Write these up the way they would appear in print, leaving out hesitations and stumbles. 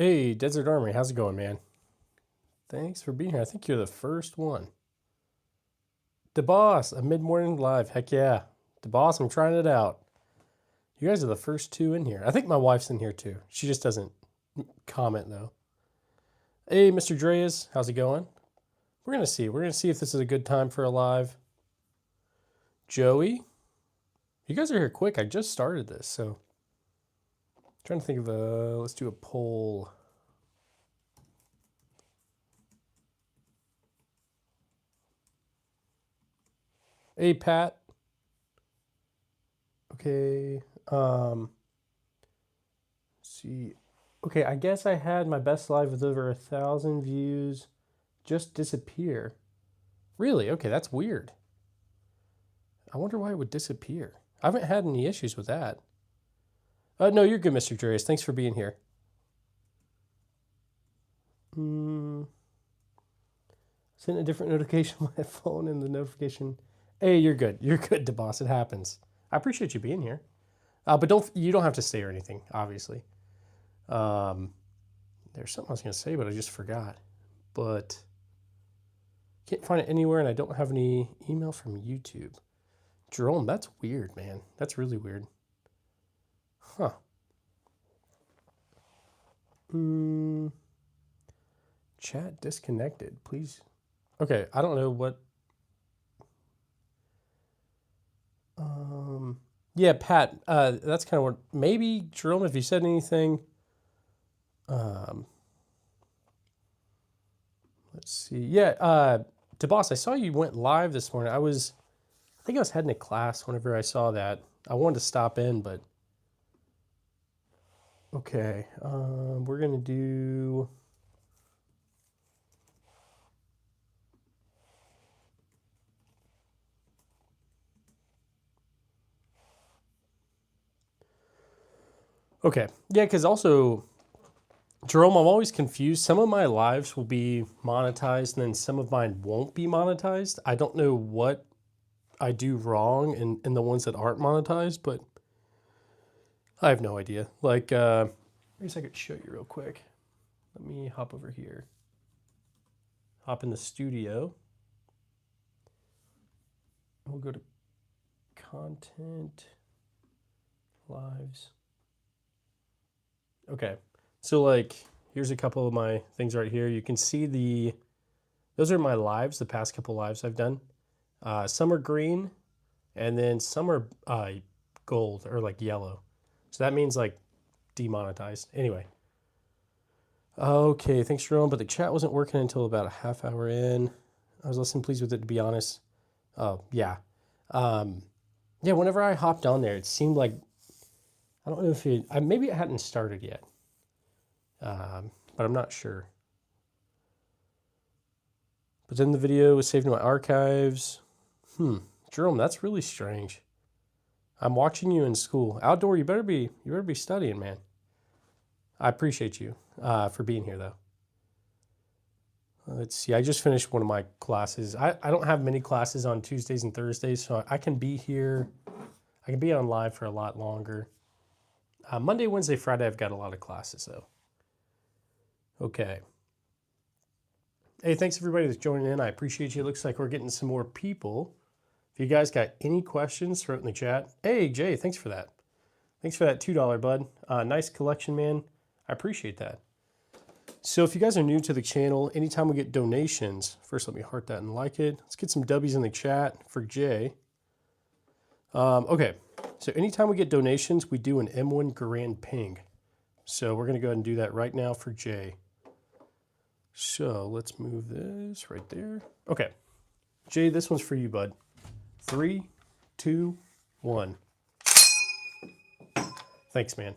Hey, Desert Armory, how's it going, man? Thanks for being here. I think you're the first one. The boss, a mid-morning live. Heck yeah. The boss, I'm trying it out. You guys are the first two in here. I think my wife's in here too. She just doesn't comment though. Hey, Mr. Dreas, how's it going? We're gonna see. We're gonna see if this is a good time for a live. Joey, you guys are here quick. I just started this, so trying to think of let's do a poll. Hey, Pat. Okay. Let's see. Okay, I guess I had my best live with over 1,000 views just disappear. Really? Okay, that's weird. I wonder why it would disappear. I haven't had any issues with that. No, you're good, Mr. Dreas. Thanks for being here. Sent a different notification on my phone and the notification. Hey, you're good. You're good, DeBoss. It happens. I appreciate you being here. But you don't have to stay or anything, obviously. There's something I was going to say, but I just forgot. But can't find it anywhere, and I don't have any email from YouTube. Jerome, that's weird, man. That's really weird. Huh. Chat disconnected. Please. Okay, I don't know what. Yeah, Pat. That's kind of what. Maybe Jerome, if you said anything. Let's see. Yeah, DeBoss, I saw you went live this morning. I think I was heading to class whenever I saw that. I wanted to stop in, but okay. We're gonna do. Okay. Yeah, because also, Jerome, I'm always confused. Some of my lives will be monetized, and then some of mine won't be monetized. I don't know what I do wrong in the ones that aren't monetized, but I have no idea. Like, I guess I could show you real quick. Let me hop over here. Hop in the studio. We'll go to content, lives. Okay, so like, here's a couple of my things right here. You can see those are my lives, the past couple lives I've done. Some are green, and then some are gold or like yellow. So that means like demonetized. Anyway. Okay, thanks, Jerome. But the chat wasn't working until about a half hour in. I was less than pleased with it, to be honest. Oh, yeah. Yeah, whenever I hopped on there, it seemed like, I don't know if maybe it hadn't started yet. But I'm not sure. But then the video was saved in my archives. Jerome, that's really strange. I'm watching you in school. Outdoor, you better be studying, man. I appreciate you for being here, though. Let's see. I just finished one of my classes. I don't have many classes on Tuesdays and Thursdays, so I can be here. I can be on live for a lot longer. Monday, Wednesday, Friday, I've got a lot of classes, though. Okay. Hey, thanks everybody that's joining in. I appreciate you. It looks like we're getting some more people. If you guys got any questions, throw it in the chat. Hey, Jay, thanks for that. Thanks for that $2, bud. Nice collection, man. I appreciate that. So if you guys are new to the channel, anytime we get donations, first let me heart that and like it. Let's get some W's in the chat for Jay. Okay, so anytime we get donations, we do an M1 Garand ping. So we're going to go ahead and do that right now for Jay. So let's move this right there. Okay, Jay, this one's for you, bud. 3, 2, 1. Thanks, man.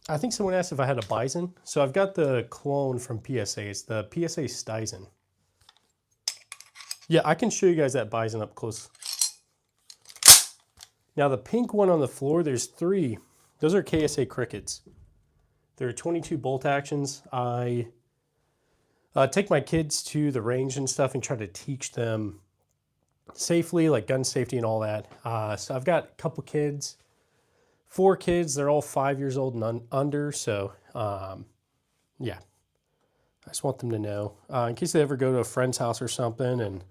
I think someone asked if I had a Bison. So I've got the clone from PSA. It's the PSA Stisen. Yeah, I can show you guys that Bison up close. Now the pink one on the floor, there's 3. Those are KSA Crickets. There are 22 bolt actions. I take my kids to the range and stuff and try to teach them safely, like gun safety and all that. So I've got a couple kids 4 kids. They're all 5 years old and under. So, yeah, I just want them to know in case they ever go to a friend's house or something and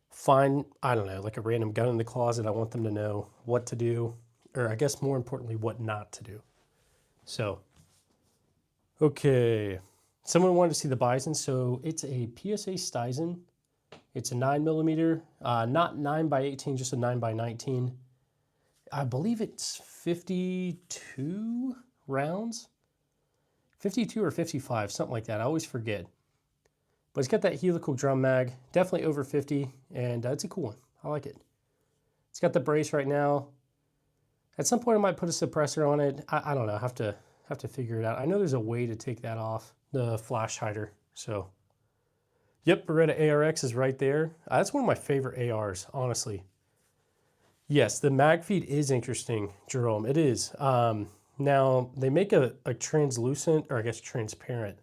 find, I don't know, like a random gun in the closet. I want them to know what to do, or I guess more importantly, what not to do. So, okay. Someone wanted to see the Bison. So it's a PSA Steizen. It's a 9mm, not 9x18, just a 9x19. I believe it's 52 rounds, 52 or 55, something like that. I always forget. But it's got that helical drum mag, definitely over 50, and it's a cool one. I like it. It's got the brace right now. At some point, I might put a suppressor on it. I don't know. I have to figure it out. I know there's a way to take that off, the flash hider. So, yep, Beretta ARX is right there. That's one of my favorite ARs, honestly. Yes, the mag feed is interesting, Jerome. It is. Now, they make a translucent, or I guess transparent,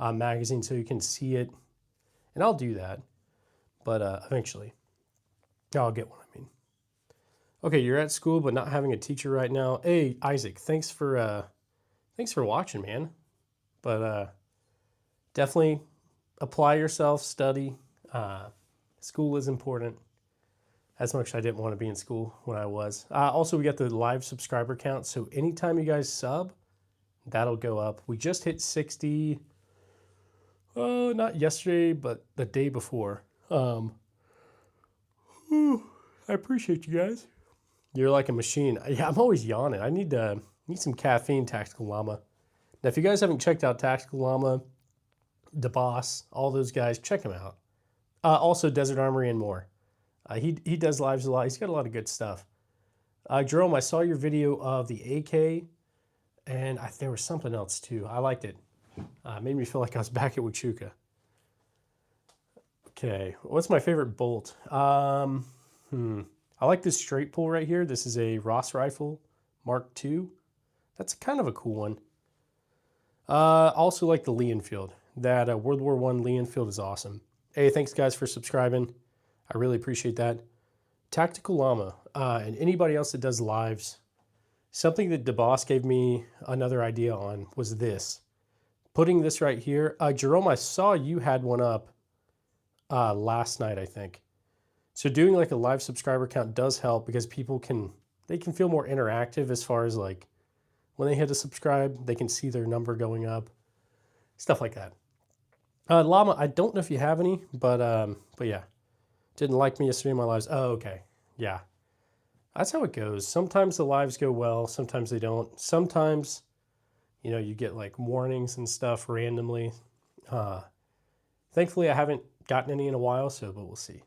magazine so you can see it. And I'll do that, but eventually. I'll get one, I mean. Okay, you're at school but not having a teacher right now. Hey, Isaac, thanks for watching, man. But definitely apply yourself, study. School is important. As much as I didn't want to be in school when I was. Also, we got the live subscriber count. So anytime you guys sub, that'll go up. We just hit 60. Oh, not yesterday, but the day before. I appreciate you guys. You're like a machine. Yeah, I'm always yawning. I need some caffeine, Tactical Llama. Now, if you guys haven't checked out Tactical Llama, DeBoss, all those guys, check them out. Also, Desert Armory and more. He does lives a lot. He's got a lot of good stuff. Jerome, I saw your video of the AK, and there was something else too. I liked it. Made me feel like I was back at Huachuca. Okay, what's my favorite bolt? I like this straight pull right here. This is a Ross rifle, Mark II. That's kind of a cool one. Also like the Lee Enfield. That World War I Lee Enfield is awesome. Hey, thanks guys for subscribing. I really appreciate that. Tactical Llama, and anybody else that does lives, something that DeBoss gave me another idea on was this. Putting this right here. Jerome, I saw you had one up last night, I think. So doing like a live subscriber count does help because people can feel more interactive as far as like when they hit a subscribe, they can see their number going up, stuff like that. Llama, I don't know if you have any, but yeah. Didn't like me yesterday in my lives. Oh, okay. Yeah. That's how it goes. Sometimes the lives go well. Sometimes they don't. Sometimes, you know, you get like warnings and stuff randomly. Thankfully, I haven't gotten any in a while, but we'll see.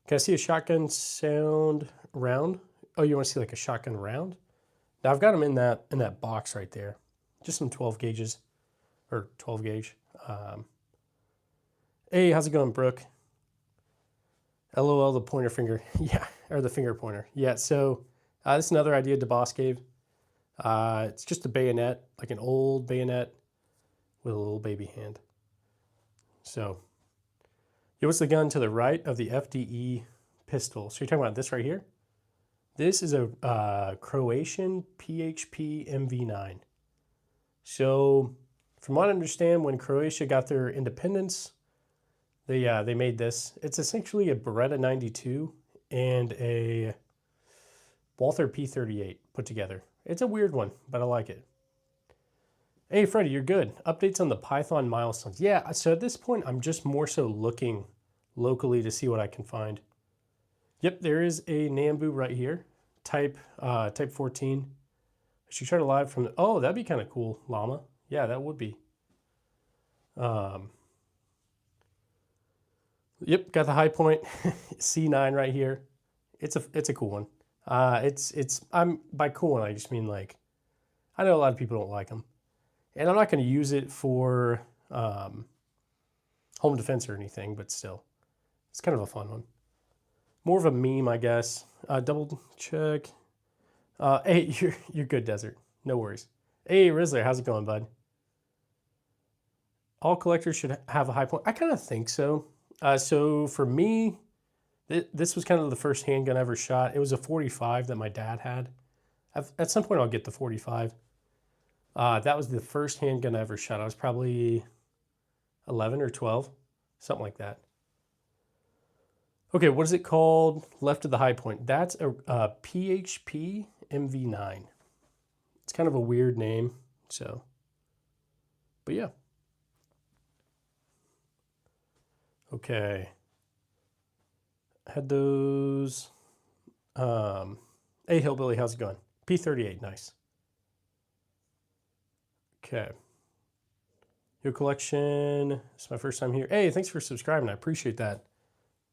Can I see a shotgun sound round? Oh, you want to see like a shotgun round? Now, I've got them in that box right there. Just some 12 gauges, or 12 gauge. Hey, how's it going, Brooke? LOL, the pointer finger. Yeah, or the finger pointer. Yeah, so this is another idea DeBoss gave. It's just a bayonet, like an old bayonet with a little baby hand. So, yeah, what's the gun to the right of the FDE pistol? So you're talking about this right here? This is a Croatian PHP MV9. So, from what I understand, when Croatia got their independence, they made this. It's essentially a Beretta 92 and a Walther P38 put together. It's a weird one, but I like it. Hey, Freddie, you're good. Updates on the Python milestones. Yeah, so at this point, I'm just more so looking locally to see what I can find. Yep, there is a Nambu right here, type 14. I should try to live from the, oh, that'd be kind of cool, Llama. Yeah, that would be. Yep, got the high point C9 right here. It's a cool one. I'm by cool one I just mean like I know a lot of people don't like them, and I'm not going to use it for home defense or anything, but still, it's kind of a fun one. More of a meme, I guess. Double check. Hey, you're good, Desert. No worries. Hey, Rizzler, how's it going, bud? All collectors should have a high point. I kind of think so. So for me, this was kind of the first handgun I ever shot. It was a 45 that my dad had. At some point, I'll get the 45. That was the first handgun I ever shot. I was probably 11 or 12, something like that. Okay, what is it called? Left of the high point. That's a PHP MV9. It's kind of a weird name, so, but yeah. Okay. Had those. Hey, Hillbilly, how's it going? P38, nice. Okay. Your collection. It's my first time here. Hey, thanks for subscribing. I appreciate that.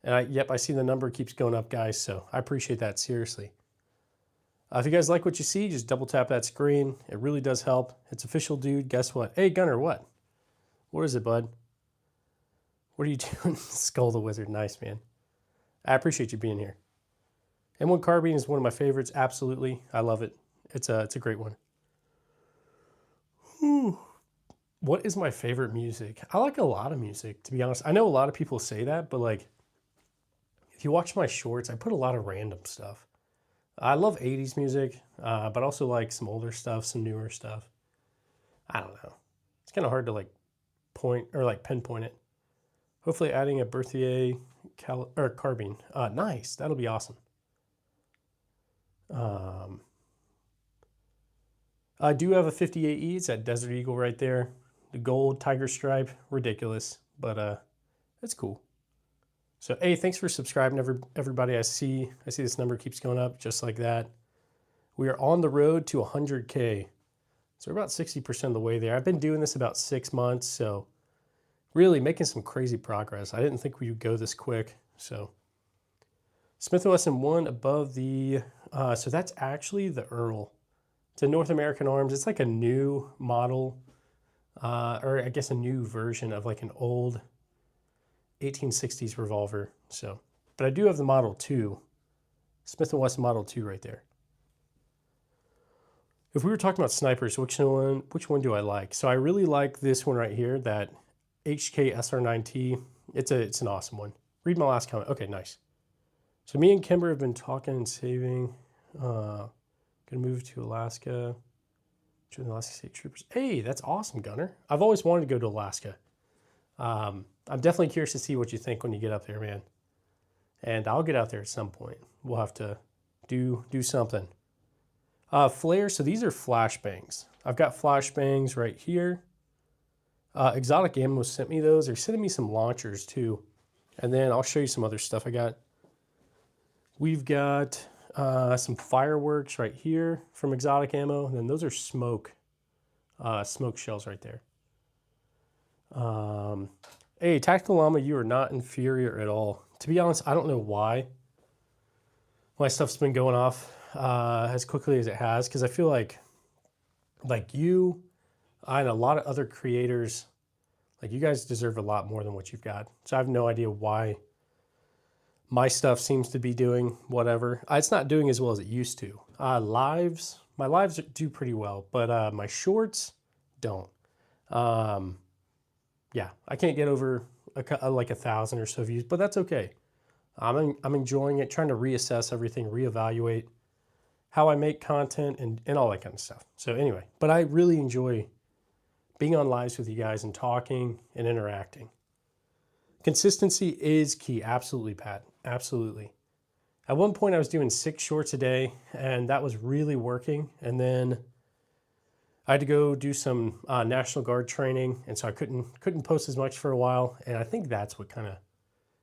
And yep, I see the number keeps going up, guys, so I appreciate that, seriously. If you guys like what you see, just double tap that screen. It really does help. It's official, dude. Guess what? Hey, Gunner, what? What is it, bud? What are you doing? Skull the Wizard. Nice, man. I appreciate you being here. M1 Carbine is one of my favorites. Absolutely. I love it. It's a great one. Whew. What is my favorite music? I like a lot of music, to be honest. I know a lot of people say that, but like, if you watch my shorts, I put a lot of random stuff. I love 80s music, but also like some older stuff, some newer stuff. I don't know. It's kind of hard to like point or like pinpoint it. Hopefully adding a Berthier carbine. Nice. That'll be awesome. I do have a 58E. It's that Desert Eagle right there. The gold tiger stripe. Ridiculous, but it's cool. So, hey, thanks for subscribing, everybody. I see this number keeps going up just like that. We are on the road to 100K. So we're about 60% of the way there. I've been doing this about 6 months, so really making some crazy progress. I didn't think we would go this quick. So Smith & Wesson 1 above the, so that's actually the Earl. It's a North American Arms. It's like a new model, or I guess a new version of like an old 1860s revolver. So, but I do have the Model 2, Smith & Wesson Model 2 right there. If we were talking about snipers, which one do I like? So I really like this one right here, that HK SR9T. It's an awesome one. Read my last comment. Okay, nice. So me and Kimber have been talking and saving. Gonna move to Alaska. Join the Alaska State Troopers. Hey, that's awesome, Gunner. I've always wanted to go to Alaska. I'm definitely curious to see what you think when you get up there, man. And I'll get out there at some point. We'll have to do something. Flares, so these are flashbangs. I've got flashbangs right here. Exotic Ammo sent me those. They're sending me some launchers too. And then I'll show you some other stuff I got. We've got some fireworks right here from Exotic Ammo. And then those are smoke shells right there. Hey, Tactical Llama, you are not inferior at all. To be honest, I don't know why my stuff's been going off as quickly as it has, because I feel like you and a lot of other creators, like you guys deserve a lot more than what you've got. So I have no idea why my stuff seems to be doing whatever. It's not doing as well as it used to. My lives do pretty well, but my shorts don't. Yeah, I can't get over like 1,000 or so views, but that's okay. I'm enjoying it, trying to reassess everything, reevaluate how I make content and all that kind of stuff. So anyway, but I really enjoy being on lives with you guys and talking and interacting. Consistency is key. Absolutely, Pat. Absolutely. At one point I was doing 6 shorts a day and that was really working. And then I had to go do some National Guard training. And so I couldn't post as much for a while. And I think that's what kind of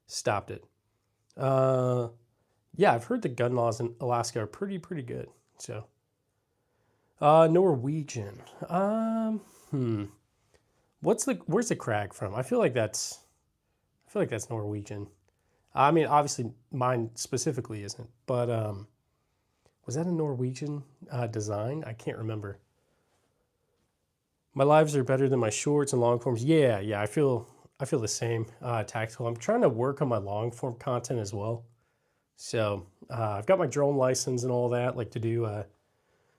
stopped it. Yeah, I've heard the gun laws in Alaska are pretty good. So, Norwegian. Where's the Krag from? I feel like that's Norwegian. I mean, obviously mine specifically isn't, but was that a Norwegian design? I can't remember. My lives are better than my shorts and long forms. Yeah, I feel the same. Tactical. I'm trying to work on my long form content as well. So I've got my drone license and all that, like to do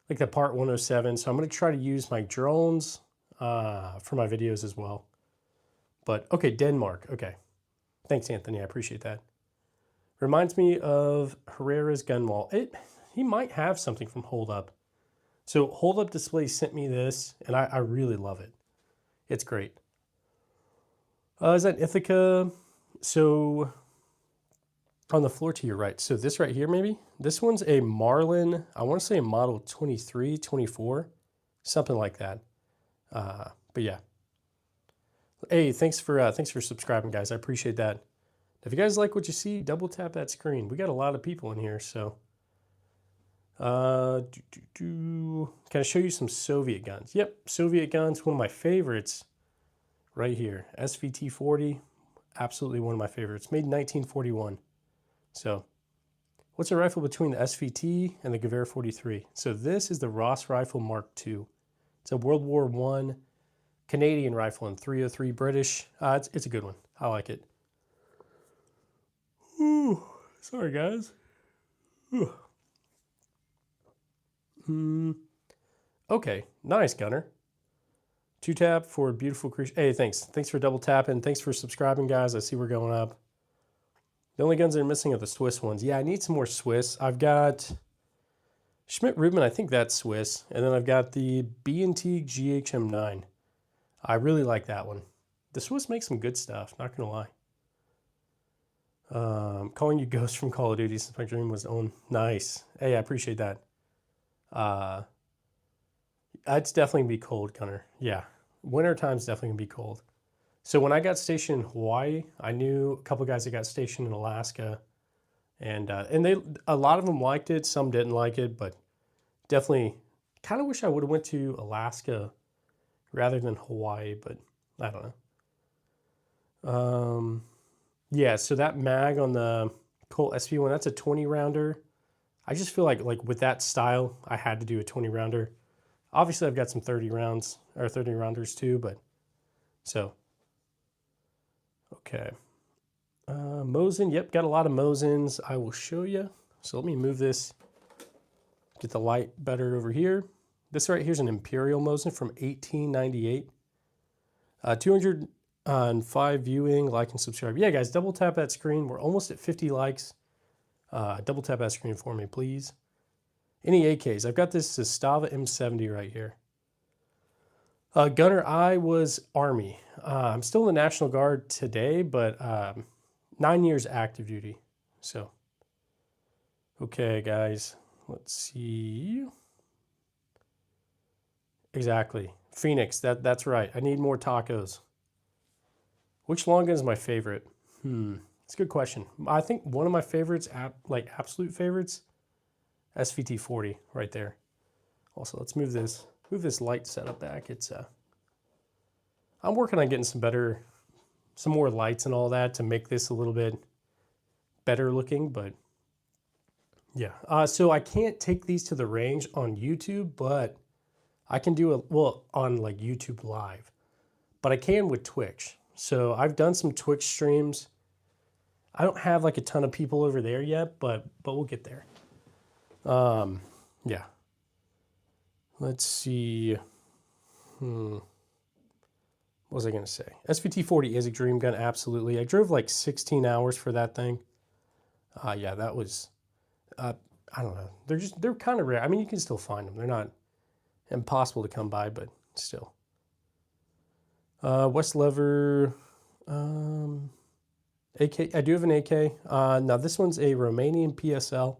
like the Part 107. So I'm going to try to use my drones for my videos as well. But okay, Denmark. Okay. Thanks, Anthony. I appreciate that. Reminds me of Herrera's gun wall. He might have something from Hold Up. So Hold Up Display sent me this, and I really love it. It's great. Is that Ithaca? So on the floor to your right. So this right here, maybe? This one's a Marlin, I want to say a model 23, 24, something like that. But yeah. Hey, thanks for subscribing, guys. I appreciate that. If you guys like what you see, double tap that screen. We got a lot of people in here, so. Can I show you some Soviet guns? Yep, Soviet guns, one of my favorites right here. SVT-40, absolutely one of my favorites. Made in 1941. So, what's a rifle between the SVT and the Gewehr 43? So this is the Ross Rifle Mark II. It's a World War I Canadian rifle and .303 British. It's a good one. I like it. Ooh, sorry guys. Okay, nice, Gunner. 2-tap for beautiful creature. Hey, thanks. Thanks for double tapping. Thanks for subscribing, guys. I see we're going up. The only guns that are missing are the Swiss ones. Yeah, I need some more Swiss. I've got Schmidt-Rubin, I think that's Swiss. And then I've got the B&T GHM9. I really like that one. The Swiss make some good stuff, not going to lie. Calling you Ghost from Call of Duty since my dream was own. Nice. Hey, I appreciate that. It's definitely going to be cold, Gunner. Yeah, winter time's definitely going to be cold. So when I got stationed in Hawaii, I knew a couple of guys that got stationed in Alaska, and a lot of them liked it. Some didn't like it, but definitely kind of wish I would have went to Alaska rather than Hawaii. But I don't know. Yeah. So that mag on the Colt SP1, that's a 20 rounder. I just feel like with that style, I had to do a 20 rounder. Obviously, I've got some 30 rounds or 30 rounders too, but so. Okay. Mosin, yep, got a lot of Mosins. I will show you. So let me move this, get the light better over here. This right here is an Imperial Mosin from 1898. 205 viewing, like and subscribe. Yeah, guys, double tap that screen. We're almost at 50 likes. Double tap that screen for me, please. Any AKs? I've got this Zastava M70 right here. Gunner, I was Army. I'm still in the National Guard today, but 9 years active duty. So, okay, guys, let's see. Exactly. Phoenix, that's right. I need more tacos. Which long gun is my favorite? It's a good question. I think one of my favorites, absolute favorites, SVT-40 right there. Also, let's move this light setup back. It's I'm working on getting some more lights and all that to make this a little bit better looking, but yeah. So I can't take these to the range on YouTube, but I can do on like YouTube Live, but I can with Twitch. So I've done some Twitch streams. I don't have like a ton of people over there yet, but we'll get there. Yeah. Let's see. What was I going to say? SVT-40 is a dream gun, absolutely. I drove like 16 hours for that thing. Yeah, that was, I don't know. They're kind of rare. I mean, you can still find them. They're not impossible to come by, but still. West Lever, AK. I do have an AK. Now this one's a Romanian PSL.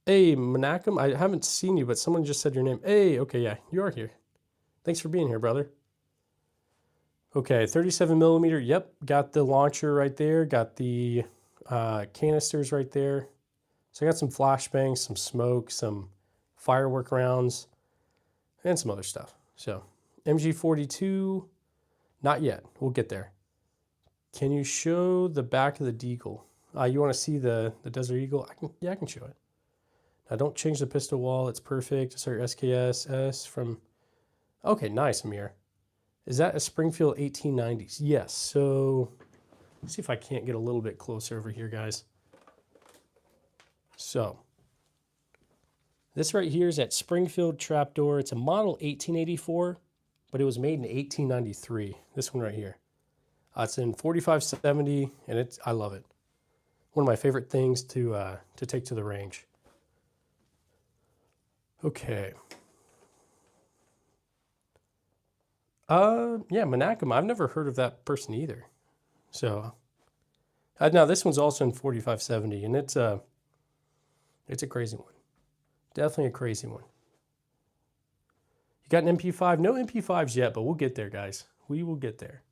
Hey, Menachem, I haven't seen you, but someone just said your name. Hey, okay, yeah, you are here. Thanks for being here, brother. Okay, 37 millimeter. Yep, got the launcher right there. Got the canisters right there. So I got some flashbangs, some smoke, some firework rounds, and some other stuff. So MG42, not yet. We'll get there. Can you show the back of the Deagle? You want to see the Desert Eagle? I can show it. Now don't change the pistol wall. It's perfect. Sorry, SKS from. Okay, nice, Amir. Is that a Springfield 1890s? Yes. So let's see if I can't get a little bit closer over here, guys. So this right here is that Springfield trapdoor. It's a model 1884, but it was made in 1893. This one right here. It's in 4570, and I love it. One of my favorite things to take to the range. Okay. Yeah, Menachem. I've never heard of that person either. So, now this one's also in 4570, and it's a crazy one. Definitely a crazy one. You got an MP5? No MP5s yet, but we'll get there, guys. We will get there.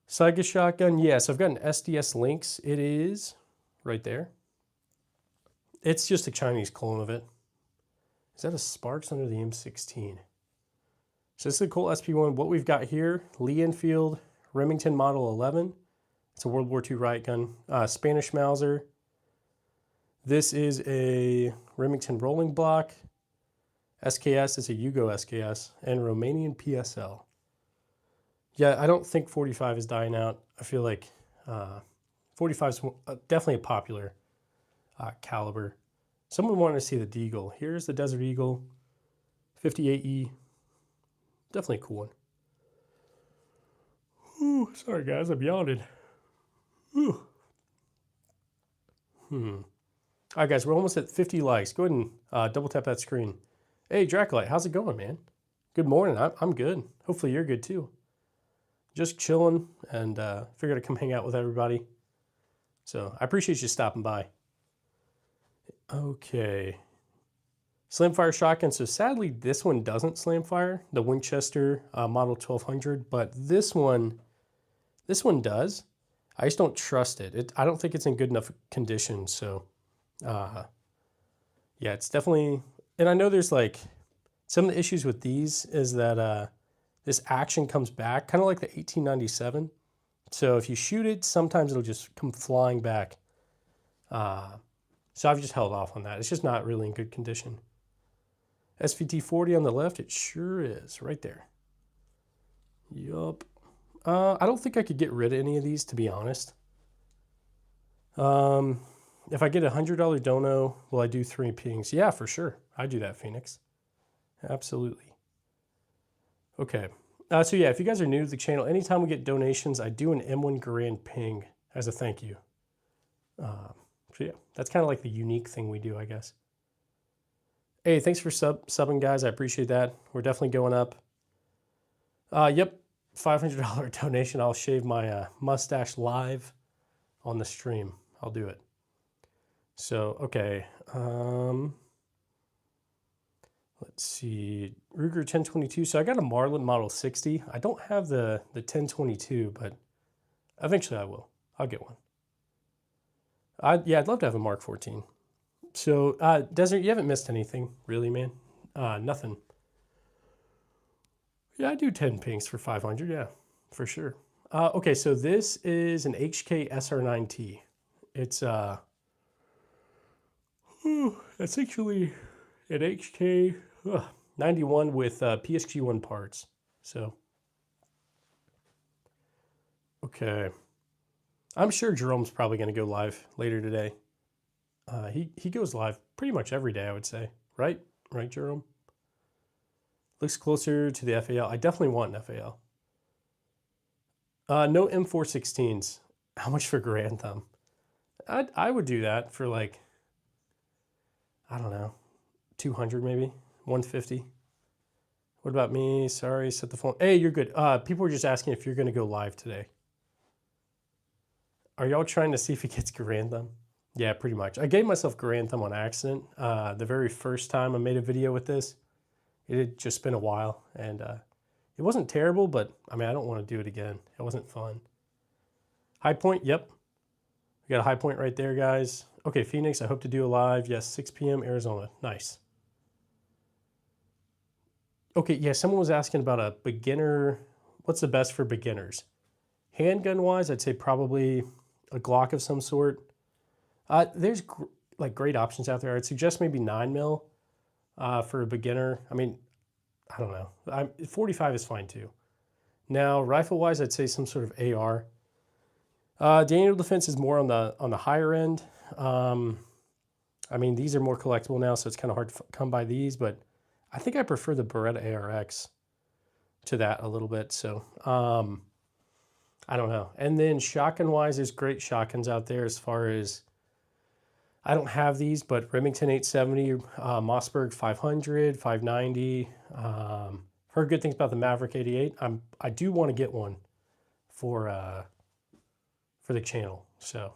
Saiga shotgun. Yes, I've got an SDS Lynx. It is right there. It's just a Chinese clone of it. Is that a Sparks under the M16? So this is a Colt SP1. What we've got here, Lee Enfield Remington Model 11. It's a World War II riot gun. Spanish Mauser. This is a Remington Rolling Block. SKS is a Yugo SKS. And Romanian PSL. Yeah, I don't think 45 is dying out. I feel like 45 is definitely a popular caliber. Someone wanted to see the Deagle. Here's the Desert Eagle 58E. Definitely a cool one. Ooh, sorry guys, I'm yawning. Ooh. All right, guys, we're almost at 50 likes. Go ahead and double tap that screen. Hey, Dracolite, how's it going, man? Good morning. I'm good. Hopefully you're good too. Just chilling and figured I'd come hang out with everybody. So I appreciate you stopping by. Okay. Slamfire shotgun. So sadly, this one doesn't slamfire, the Winchester Model 1200, but this one does. I just don't trust it. I don't think it's in good enough condition. So, yeah, it's definitely. And I know there's like some of the issues with these is that this action comes back, kind of like the 1897. So if you shoot it, sometimes it'll just come flying back. So I've just held off on that. It's just not really in good condition. SVT 40 on the left, it sure is, right there. Yup. I don't think I could get rid of any of these, to be honest. If I get a $100 dono, will I do 3 pings? Yeah, for sure. I do that, Phoenix. Absolutely. Okay. So yeah, if you guys are new to the channel, anytime we get donations, I do an M1 Garand ping as a thank you. So yeah, that's kind of like the unique thing we do, I guess. Hey, thanks for subbing, guys. I appreciate that. We're definitely going up. Yep, $500 donation. I'll shave my mustache live on the stream. I'll do it. So, okay. Let's see. Ruger 1022. So I got a Marlin Model 60. I don't have the 1022, but eventually I will. I'll get one. Yeah, I'd love to have a Mark 14. So, Desert, you haven't missed anything, really, man. Nothing. Yeah, I do 10 pinks for 500, yeah, for sure. Okay, so this is an HK SR9T. It's actually an HK 91 with PSG1 parts. So, okay. I'm sure Jerome's probably going to go live later today. He goes live pretty much every day, I would say. Right? Right, Jerome? Looks closer to the FAL. I definitely want an FAL. No M416s. How much for Garand Thumb? I would do that for like, I don't know, 200 maybe, 150. What about me? Sorry, set the phone. Hey, you're good. People were just asking if you're going to go live today. Are y'all trying to see if he gets Garand Thumb? Yeah, pretty much. I gave myself Garand Thumb on accident. The very first time I made a video with this, it had just been a while, and it wasn't terrible, but I mean, I don't want to do it again. It wasn't fun. High Point, yep. We got a High Point right there, guys. Okay, Phoenix, I hope to do a live. Yes, 6 p.m. Arizona. Nice. Okay, yeah, someone was asking about a beginner. What's the best for beginners? Handgun-wise, I'd say probably a Glock of some sort. There's like great options out there. I'd suggest maybe 9mm for a beginner. I mean, I don't know. 45 is fine too. Now, rifle-wise, I'd say some sort of AR. Daniel Defense is more on the higher end. I mean, these are more collectible now, so it's kind of hard to come by these, but I think I prefer the Beretta ARX to that a little bit. So, I don't know. And then shotgun-wise, there's great shotguns out there as far as, I don't have these, but Remington 870, Mossberg 500, 590. Heard good things about the Maverick 88. I do want to get one for the channel. So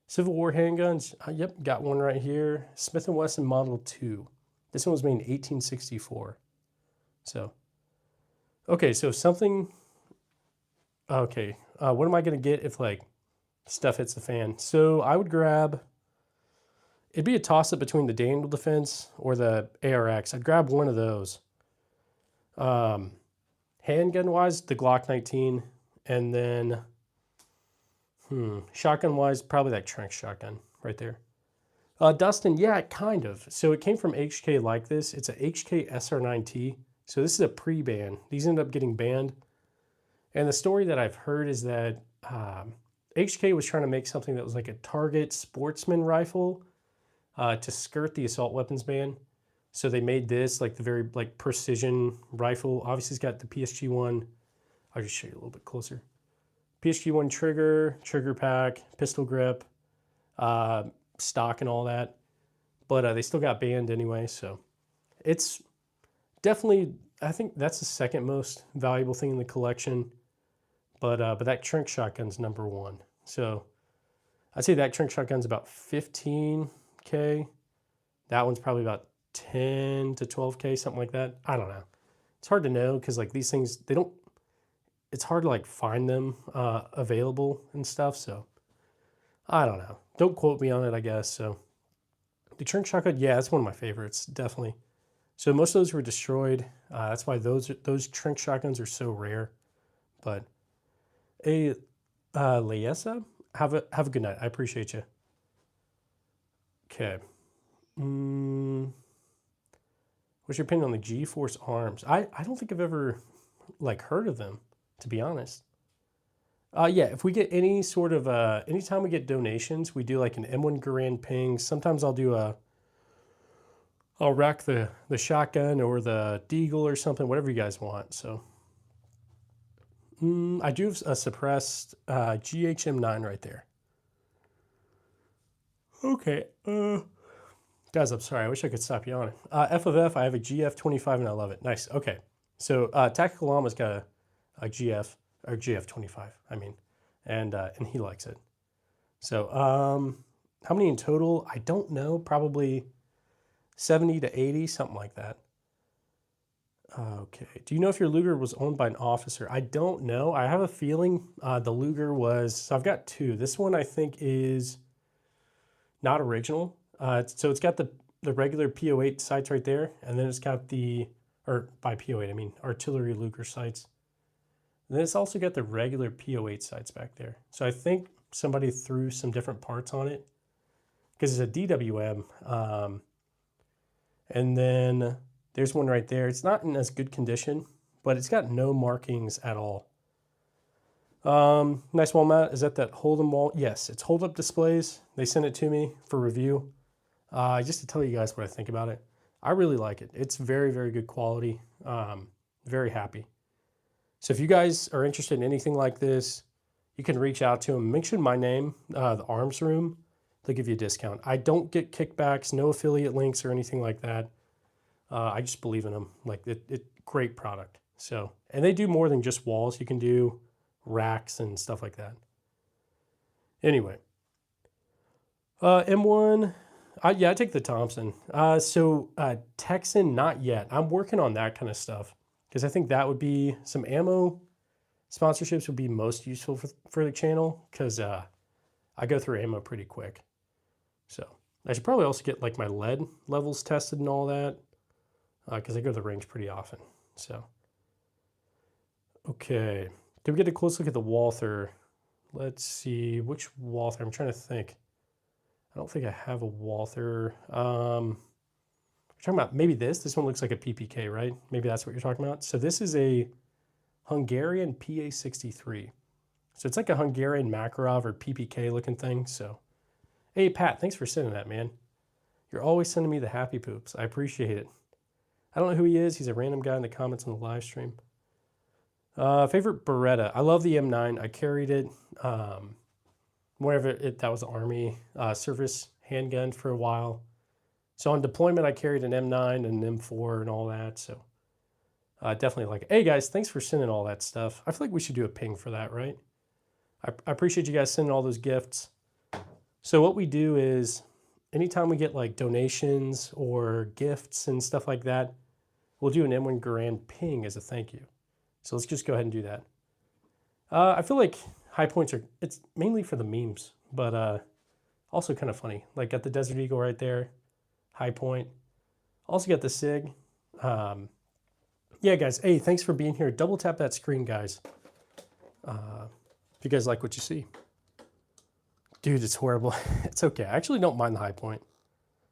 Civil War handguns. Yep, got one right here. Smith & Wesson Model 2. This one was made in 1864. So, okay, so something. Okay, what am I gonna get if like stuff hits the fan? So I would grab. It'd be a toss-up between the Daniel Defense or the ARX. I'd grab one of those. Handgun-wise, the Glock 19, and then shotgun-wise, probably that Trank shotgun right there. Dustin, yeah, kind of. So it came from HK like this. It's a HK SR9T. So this is a pre-ban. These end up getting banned. And the story that I've heard is that HK was trying to make something that was like a target sportsman rifle to skirt the assault weapons ban. So they made this like the very like precision rifle. Obviously it's got the PSG-1. I'll just show you a little bit closer. PSG-1 trigger pack, pistol grip, stock and all that. But they still got banned anyway. So it's definitely, I think that's the second most valuable thing in the collection. But that Trank shotgun's number one. So I'd say that Trank shotgun's about 15K. That one's probably about 10 to 12K, something like that. I don't know. It's hard to know because like these things, it's hard to like find them available and stuff. So I don't know. Don't quote me on it, I guess. So the Trank shotgun, yeah, that's one of my favorites, definitely. So most of those were destroyed. That's why those Trank shotguns are so rare. But Layessa, have a good night. I appreciate you. Okay. What's your opinion on the G-Force arms? I don't think I've ever like heard of them, to be honest. Yeah, if we get any sort of anytime we get donations, we do like an M1 Garand ping. Sometimes I'll rack the shotgun or the Deagle or something, whatever you guys want. So I do have a suppressed GHM9 right there. Okay. Guys, I'm sorry. I wish I could stop yawning. F of F, I have a GF25 and I love it. Nice. Okay. So Tactical Llama's got a GF, or GF25, I mean, and he likes it. So how many in total? I don't know. Probably 70 to 80, something like that. Okay. Do you know if your Luger was owned by an officer? I don't know. I have a feeling the Luger was, so I've got two. This one I think is not original. So it's got the regular P08 sights right there. And then it's got or by P08, I mean artillery Luger sights. And then it's also got the regular P08 sights back there. So I think somebody threw some different parts on it because it's a DWM. And then there's one right there. It's not in as good condition, but it's got no markings at all. Nice wall mount. Is that hold-em wall? Yes, it's hold-up displays. They sent it to me for review. Just to tell you guys what I think about it. I really like it. It's very, very good quality. Very happy. So if you guys are interested in anything like this, you can reach out to them. Mention my name, the Arms Room. They'll give you a discount. I don't get kickbacks, no affiliate links or anything like that. I just believe in them. Like great product. So, and they do more than just walls. You can do racks and stuff like that. Anyway, M1. Yeah, I take the Thompson. Texan, not yet. I'm working on that kind of stuff because I think that would be some ammo sponsorships would be most useful for the channel because I go through ammo pretty quick. So I should probably also get like my lead levels tested and all that because I go to the range pretty often. So, okay. Did we get a close look at the Walther? Let's see, which Walther? I'm trying to think. I don't think I have a Walther. We're talking about maybe this. This one looks like a PPK, right? Maybe that's what you're talking about. So this is a Hungarian PA63. So it's like a Hungarian Makarov or PPK looking thing. So, hey, Pat, thanks for sending that, man. You're always sending me the happy poops. I appreciate it. I don't know who he is. He's a random guy in the comments on the live stream. Favorite Beretta. I love the M9. I carried it. Whenever that was the Army service handgun for a while. So on deployment, I carried an M9 and an M4 and all that. So definitely like it. Hey guys, thanks for sending all that stuff. I feel like we should do a ping for that, right? I appreciate you guys sending all those gifts. So what we do is anytime we get like donations or gifts and stuff like that, we'll do an M1 Garand ping as a thank you. So let's just go ahead and do that. I feel like high points are, it's mainly for the memes, but also kind of funny. Like got the Desert Eagle right there, high point. Also got the SIG. Yeah, guys, hey, thanks for being here. Double tap that screen, guys. If you guys like what you see. Dude, it's horrible. It's okay. I actually don't mind the high point.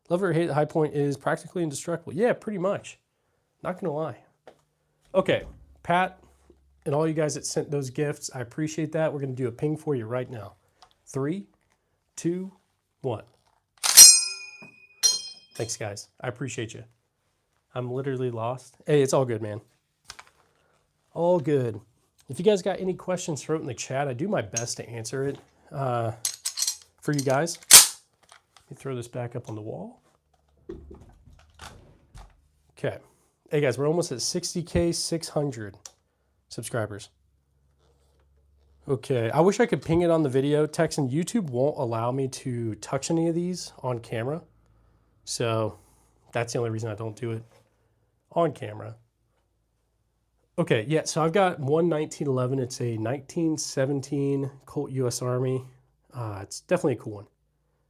Love or hate the high point is practically indestructible. Yeah, pretty much. Not gonna lie. Okay, Pat and all you guys that sent those gifts, I appreciate that. We're gonna do a ping for you right now. 3, 2, 1. Thanks, guys. I appreciate you. I'm literally lost. Hey, it's all good, man. All good. If you guys got any questions, throw it in the chat. I do my best to answer it for you guys. Let me throw this back up on the wall. Okay. Hey, guys, we're almost at 60K 600 subscribers. Okay. I wish I could ping it on the video. Texan, YouTube won't allow me to touch any of these on camera. So that's the only reason I don't do it on camera. Okay, yeah, so I've got one 1911. It's a 1917 Colt US Army. It's definitely a cool one.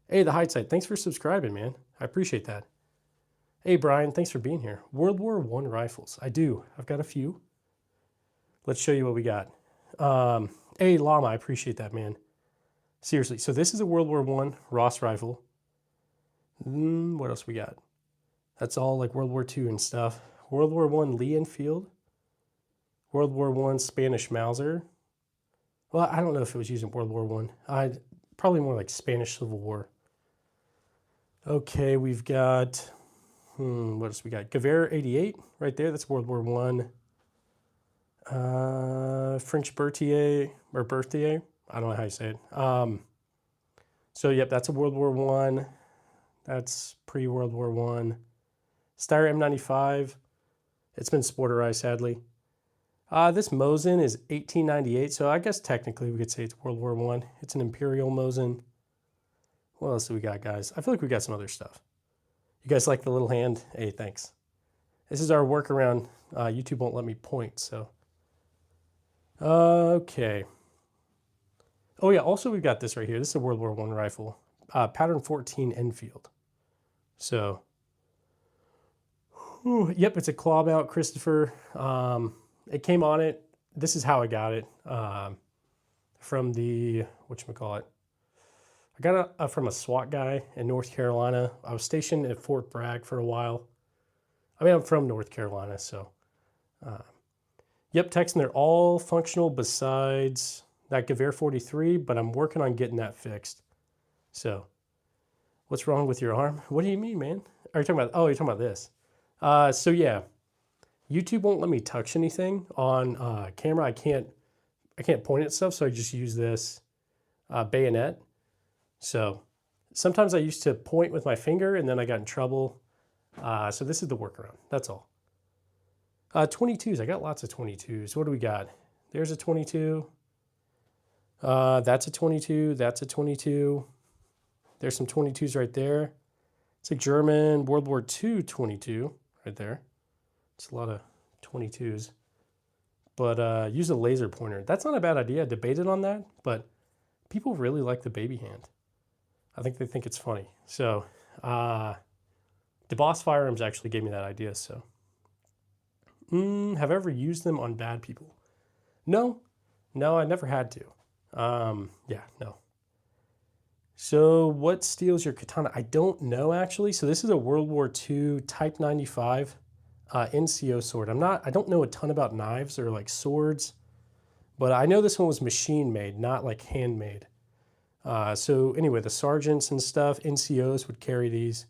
Hey, the Hindsight, thanks for subscribing, man. I appreciate that. Hey, Brian, thanks for being here. World War I rifles. I do. I've got a few. Let's show you what we got. Hey, Llama, I appreciate that, man. Seriously, so this is a World War I Ross rifle. What else we got? That's all like World War II and stuff. World War I Lee Enfield. World War I Spanish Mauser. Well, I don't know if it was used in World War I. Probably more like Spanish Civil War. Okay, we've got, what else we got? Gewehr 88 right there. That's World War I. French Berthier, or Berthier. I don't know how you say it. So, yep, that's a World War I. That's pre-World War I. Steyr M95. It's been sporterized, sadly. This Mosin is 1898, so I guess technically we could say it's World War I. It's an Imperial Mosin. What else do we got, guys? I feel like we got some other stuff. You guys like the little hand? Hey, thanks. This is our workaround. YouTube won't let me point, so. Okay. Oh, yeah, also we've got this right here. This is a World War I rifle. Pattern 14 Enfield. So, yep, it's a claw mount, Christopher. It came on it. This is how I got it from the, whatchamacallit. I got it from a SWAT guy in North Carolina. I was stationed at Fort Bragg for a while. I mean, I'm from North Carolina, so. Yep, Texan, they're all functional besides that Gewehr 43, but I'm working on getting that fixed. So, what's wrong with your arm? What do you mean, man? Are you talking about, oh, you're talking about this. So yeah. YouTube won't let me touch anything on camera. I can't point at stuff, so I just use this bayonet. So sometimes I used to point with my finger, and then I got in trouble. So this is the workaround. That's all. 22s. I got lots of 22s. What do we got? There's a 22. That's a 22. That's a 22. There's some 22s right there. It's a German World War II 22 right there. It's a lot of 22s, but use a laser pointer. That's not a bad idea. I debated on that, but people really like the baby hand. I think they think it's funny. So DeBoss Firearms actually gave me that idea. So have I ever used them on bad people? No, I never had to. Yeah, no. So what steals your katana? I don't know actually. So this is a World War II Type 95. NCO sword. I don't know a ton about knives or like swords, but I know this one was machine made, not like handmade. So anyway, the sergeants and stuff, NCOs would carry these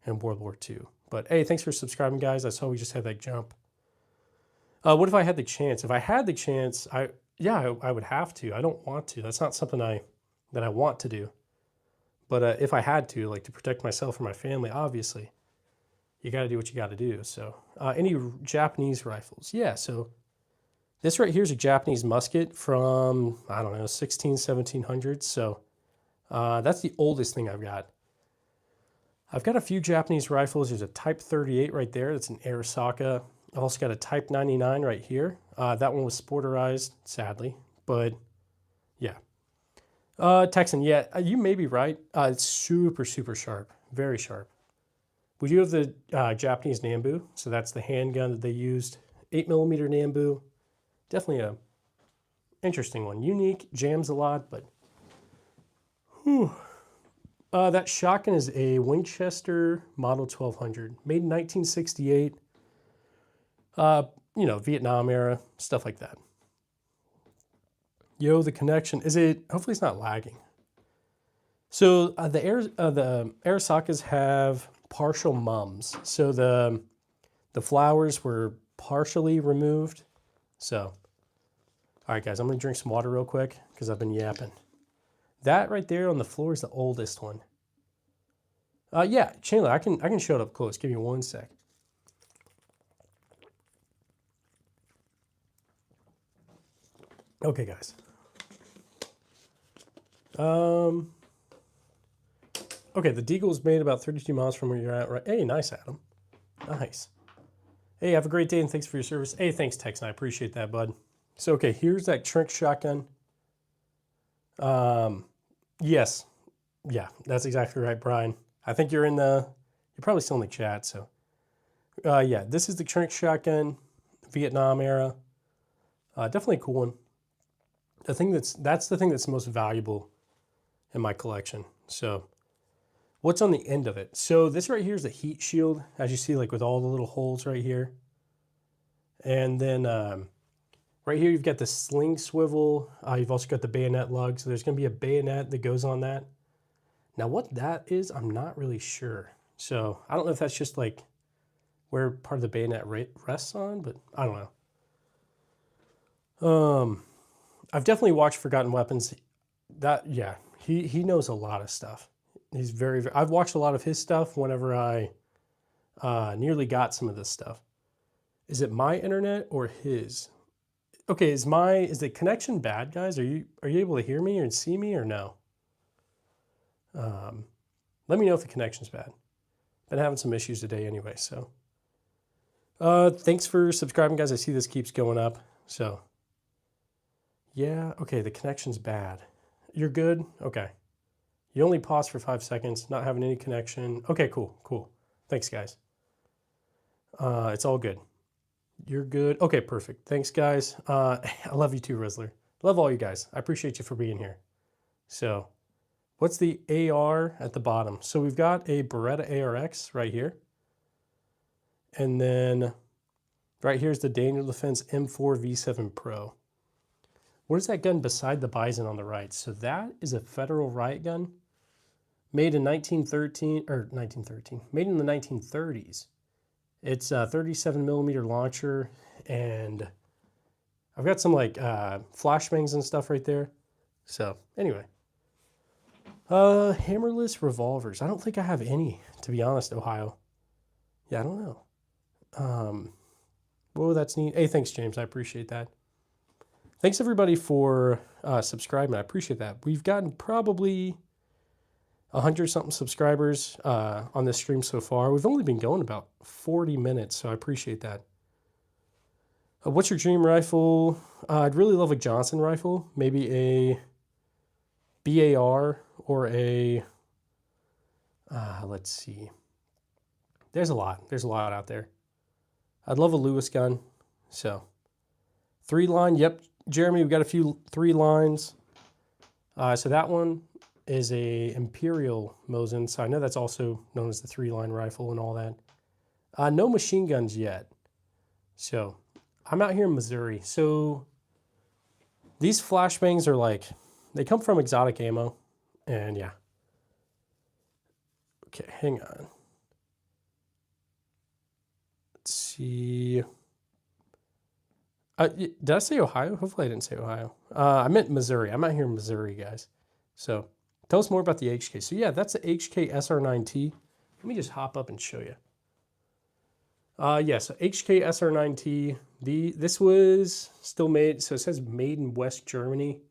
in World War II. But hey, thanks for subscribing, guys. I saw we just had that jump. What if I had the chance? If I had the chance, I would have to. I don't want to. That's not something that I want to do. But if I had to, like to protect myself or my family, obviously, you got to do what you got to do. So any Japanese rifles? Yeah, so this right here is a Japanese musket from, I don't know, 1700s. So that's the oldest thing I've got. I've got a few Japanese rifles. There's a Type 38 right there. That's an Arisaka. I've also got a Type 99 right here. That one was sporterized, sadly. But yeah. Texan, yeah, you may be right. It's super, super sharp. Very sharp. We do have the Japanese Nambu. So that's the handgun that they used. 8mm Nambu. Definitely a interesting one. Unique, jams a lot, but whew. That shotgun is a Winchester Model 1200, made in 1968. Vietnam era, stuff like that. Yo, the connection, hopefully it's not lagging. So the Arisakas have partial mums. So the flowers were partially removed. So, all right, guys, I'm gonna drink some water real quick because I've been yapping. That right there on the floor is the oldest one. Yeah, Chandler, I can show it up close. Give me one sec. Okay, guys. Okay, the Deagle is made about 32 miles from where you're at, right? Hey, nice, Adam. Nice. Hey, have a great day and thanks for your service. Hey, thanks, Texan. I appreciate that, bud. So, okay, here's that Trink shotgun. Yes. Yeah, that's exactly right, Brian. I think you're probably still in the chat, so. Yeah, this is the Trink shotgun, Vietnam era. Definitely a cool one. That's the thing that's most valuable in my collection. So, what's on the end of it? So this right here is the heat shield, as you see, like with all the little holes right here. And then right here, you've got the sling swivel. You've also got the bayonet lug. So there's going to be a bayonet that goes on that. Now what that is, I'm not really sure. So I don't know if that's just like where part of the bayonet rests on, but I don't know. I've definitely watched Forgotten Weapons. Yeah, he knows a lot of stuff. He's very, I've watched a lot of his stuff whenever I nearly got some of this stuff. Is it my internet or his? Okay, is the connection bad, guys? Are you able to hear me or see me or no? Let me know if the connection's bad. Been having some issues today anyway, so. Thanks for subscribing, guys. I see this keeps going up, so. Yeah, okay, the connection's bad. You're good? Okay. You only paused for 5 seconds, not having any connection. Okay, cool. Thanks, guys. It's all good. You're good. Okay, perfect. Thanks, guys. I love you too, Rizzler. Love all you guys. I appreciate you for being here. So, what's the AR at the bottom? So we've got a Beretta ARX right here. And then right here's the Daniel Defense M4 V7 Pro. Where's that gun beside the Bison on the right? So that is a Federal riot gun made in 1913, made in the 1930s. It's a 37mm launcher, and I've got some like flashbangs and stuff right there. So anyway, hammerless revolvers. I don't think I have any, to be honest, Ohio. Yeah, I don't know. Whoa, that's neat. Hey, thanks, James. I appreciate that. Thanks everybody for subscribing. I appreciate that. We've gotten probably 100-something subscribers on this stream so far. We've only been going about 40 minutes, so I appreciate that. What's your dream rifle? I'd really love a Johnson rifle, maybe a BAR or a, let's see. There's a lot out there. I'd love a Lewis gun, so. 3-line, yep. Jeremy, we've got a few 3 lines. So that one is a Imperial Mosin. So I know that's also known as the 3-line rifle and all that. No machine guns yet. So I'm out here in Missouri. So these flashbangs are like, they come from Exotic Ammo. And yeah. Okay, hang on. Let's see. Did I say Ohio? Hopefully I didn't say Ohio. I meant Missouri. I'm out here in Missouri, guys. So Tell us more about the HK. So yeah, that's the HK SR9T. Let me just hop up and show you. Yeah, so HK SR9T. This was still made, so it says made in West Germany.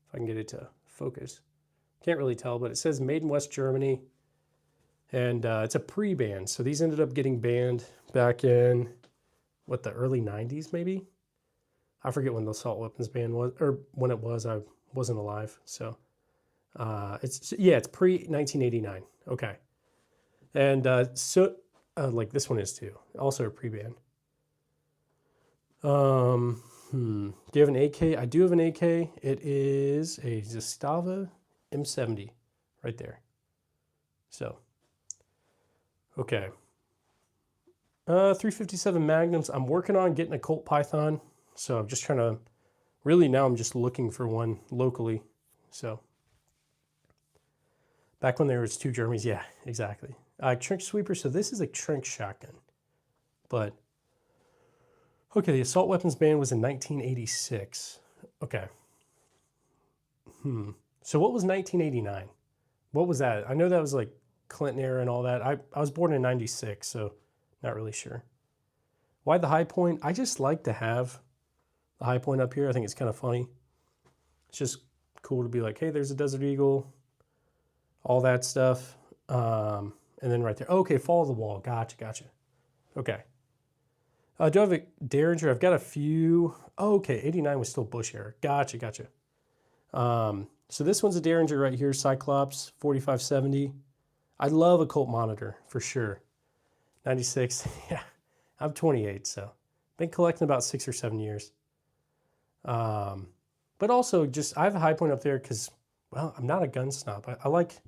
If I can get it to focus. Can't really tell, but it says made in West Germany. And it's a pre-ban. So these ended up getting banned back in, what, the early 90s maybe? I forget when the assault weapons ban was, or when it was. I wasn't alive. So it's pre-1989. Okay. And like this one is too. Also a pre-ban. Do you have an AK? I do have an AK. It is a Zastava M70 right there. So, okay. 357 Magnums. I'm working on getting a Colt Python. So I'm just trying to, really now I'm just looking for one locally. So, back when there was 2 Germans, yeah, exactly. Trench sweeper, so this is a trench shotgun. But, okay, the assault weapons ban was in 1986. Okay. So what was 1989? What was that? I know that was like Clinton era and all that. I was born in 96, so not really sure. Why the high point? I just like to have the high point up here. I think it's kind of funny. It's just cool to be like, hey, there's a Desert Eagle, all that stuff. And then right there. Okay, follow the wall. Gotcha. Okay. Do I have a Derringer? I've got a few. Oh, okay, 89 was still Bush era. Gotcha. So this one's a Derringer right here, Cyclops 4570. I love a Colt Monitor for sure. 96, yeah, I'm 28, so been collecting about 6 or 7 years. But also just I have a high point up there because, well, I'm not a gun snob. I like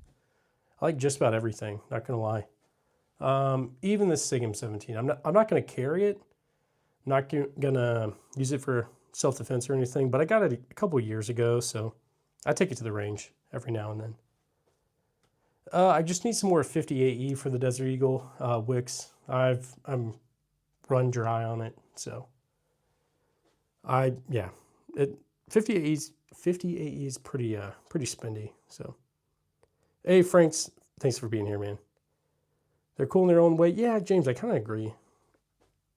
just about everything. Not gonna lie. Even the SIG M17. I'm not gonna carry it. I'm not gonna use it for self-defense or anything. But I got it a couple of years ago, so I take it to the range every now and then. I just need some more 58E for the Desert Eagle Wicks. I'm run dry on it, so 58E is pretty spendy. So, hey Franks, thanks for being here, man. They're cool in their own way. Yeah, James, I kind of agree.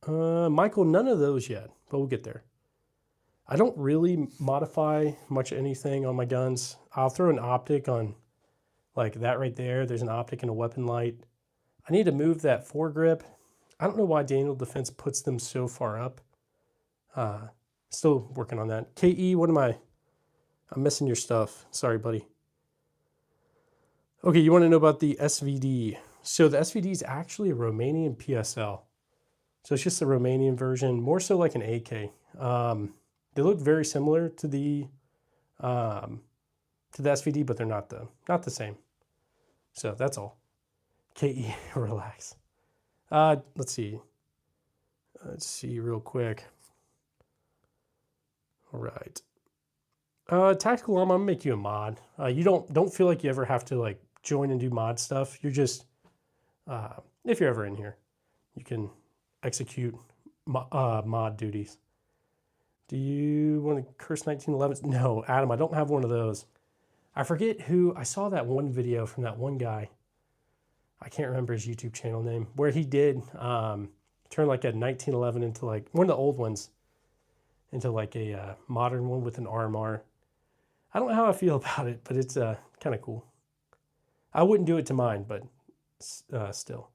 Michael, none of those yet, but we'll get there. I don't really modify much anything on my guns. I'll throw an optic on, like that right there. There's an optic and a weapon light. I need to move that foregrip. I don't know why Daniel Defense puts them so far up. Still working on that. KE, what am I? I'm missing your stuff. Sorry, buddy. Okay, you want to know about the SVD. So the SVD is actually a Romanian PSL. So it's just a Romanian version, more so like an AK. They look very similar to the SVD, but they're not the same. So that's all. KE, relax. Let's see real quick. All right. Tactical Llama, I'm gonna make you a mod. You don't feel like you ever have to like join and do mod stuff. You're just, if you're ever in here, you can execute mod duties. Do you want to curse 1911? No, Adam, I don't have one of those. I forget who, I saw that one video from that one guy. I can't remember his YouTube channel name, where he did turn like a 1911 into like, one of the old ones, into like a modern one with an RMR. I don't know how I feel about it, but it's kind of cool. I wouldn't do it to mine, but still.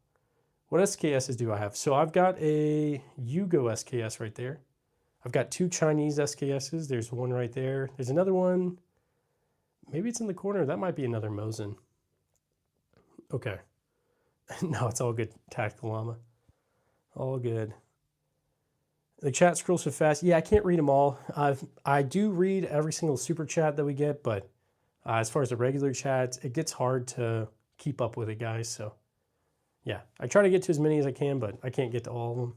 What SKSs do I have? So I've got a Yugo SKS right there. I've got 2 Chinese SKSs. There's one right there. There's another one. Maybe it's in the corner. That might be another Mosin. Okay. No, it's all good, Tactical Llama. All good. The chat scrolls so fast. Yeah, I can't read them all. I do read every single super chat that we get, but as far as the regular chats, it gets hard to keep up with it, guys. So, yeah, I try to get to as many as I can, but I can't get to all of them.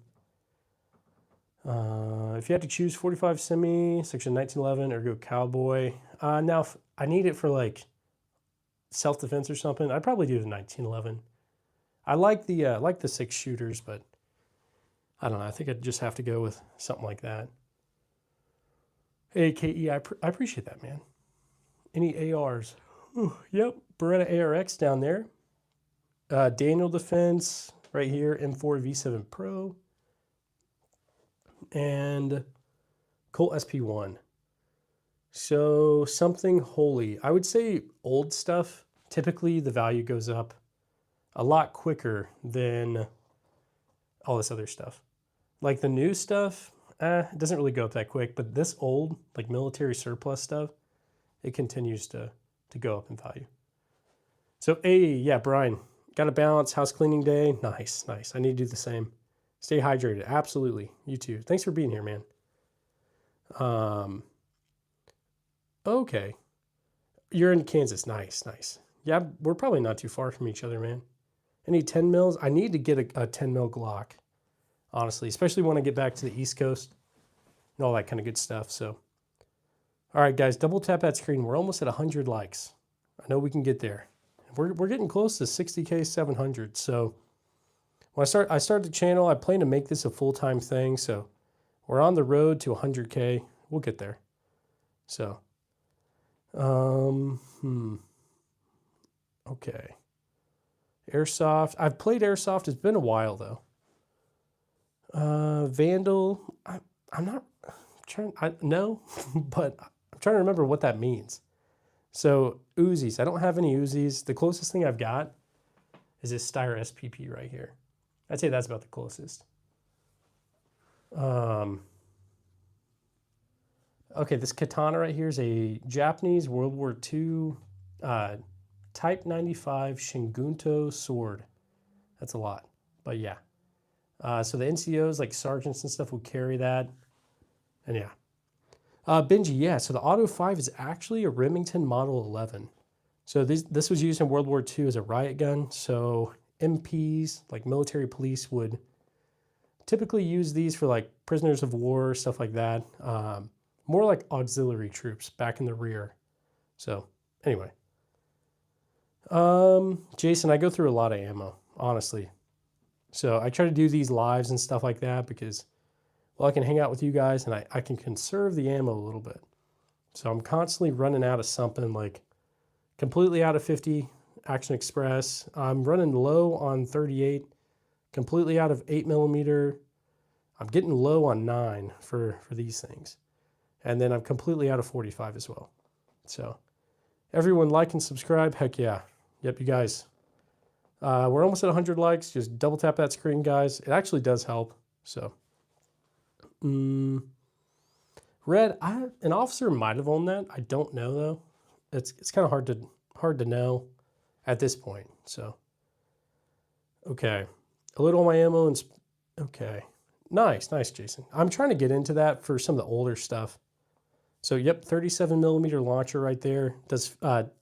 If you had to choose 45 semi, section 1911, or go cowboy. Now, if I need it for like self-defense or something, I'd probably do the 1911. I like the 6 shooters, but I don't know. I think I'd just have to go with something like that. Hey, KE, I appreciate that, man. Any ARs? Yep, Beretta ARX down there. Daniel Defense right here, M4 V7 Pro. And Colt SP1. So something holy. I would say old stuff, typically the value goes up a lot quicker than all this other stuff. Like the new stuff, it doesn't really go up that quick, but this old, like military surplus stuff, it continues to go up in value. So, hey, yeah, Brian, got to balance, house cleaning day. Nice, nice. I need to do the same. Stay hydrated. Absolutely. You too. Thanks for being here, man. Okay. You're in Kansas. Nice, nice. Yeah, we're probably not too far from each other, man. Any 10 mils? I need to get a 10 mil Glock, honestly, especially when I get back to the East Coast and all that kind of good stuff. So, all right, guys, double tap that screen. We're almost at 100 likes. I know we can get there. We're getting close to 60K 700. So when I started the channel, I plan to make this a full-time thing. So we're on the road to 100K. We'll get there. So, okay. Airsoft. I've played Airsoft. It's been a while though. Vandal. I'm not trying. No, but I'm trying to remember what that means. So Uzis. I don't have any Uzis. The closest thing I've got is this Steyr SPP right here. I'd say that's about the closest. Okay, this katana right here is a Japanese World War II Type 95 Shingunto sword. That's a lot, but yeah. So the NCOs, like sergeants and stuff, will carry that. And yeah. Benji, yeah, so the Auto 5 is actually a Remington Model 11. So this was used in World War II as a riot gun. So MPs, like military police, would typically use these for like prisoners of war, stuff like that. More like auxiliary troops back in the rear. So anyway. Jason, I go through a lot of ammo, honestly. So I try to do these lives and stuff like that because, well, I can hang out with you guys and I can conserve the ammo a little bit. So I'm constantly running out of something, like completely out of 50 Action Express. I'm running low on 38, completely out of 8mm. I'm getting low on 9 for these things. And then I'm completely out of 45 as well. So everyone like and subscribe. Heck yeah. Yep, you guys. We're almost at 100 likes. Just double tap that screen, guys. It actually does help. So, Red, an officer might have owned that. I don't know though. It's kind of hard to know at this point. So, okay, a little of my ammo and okay, nice, Jason. I'm trying to get into that for some of the older stuff. So, yep, 37mm launcher right there. Does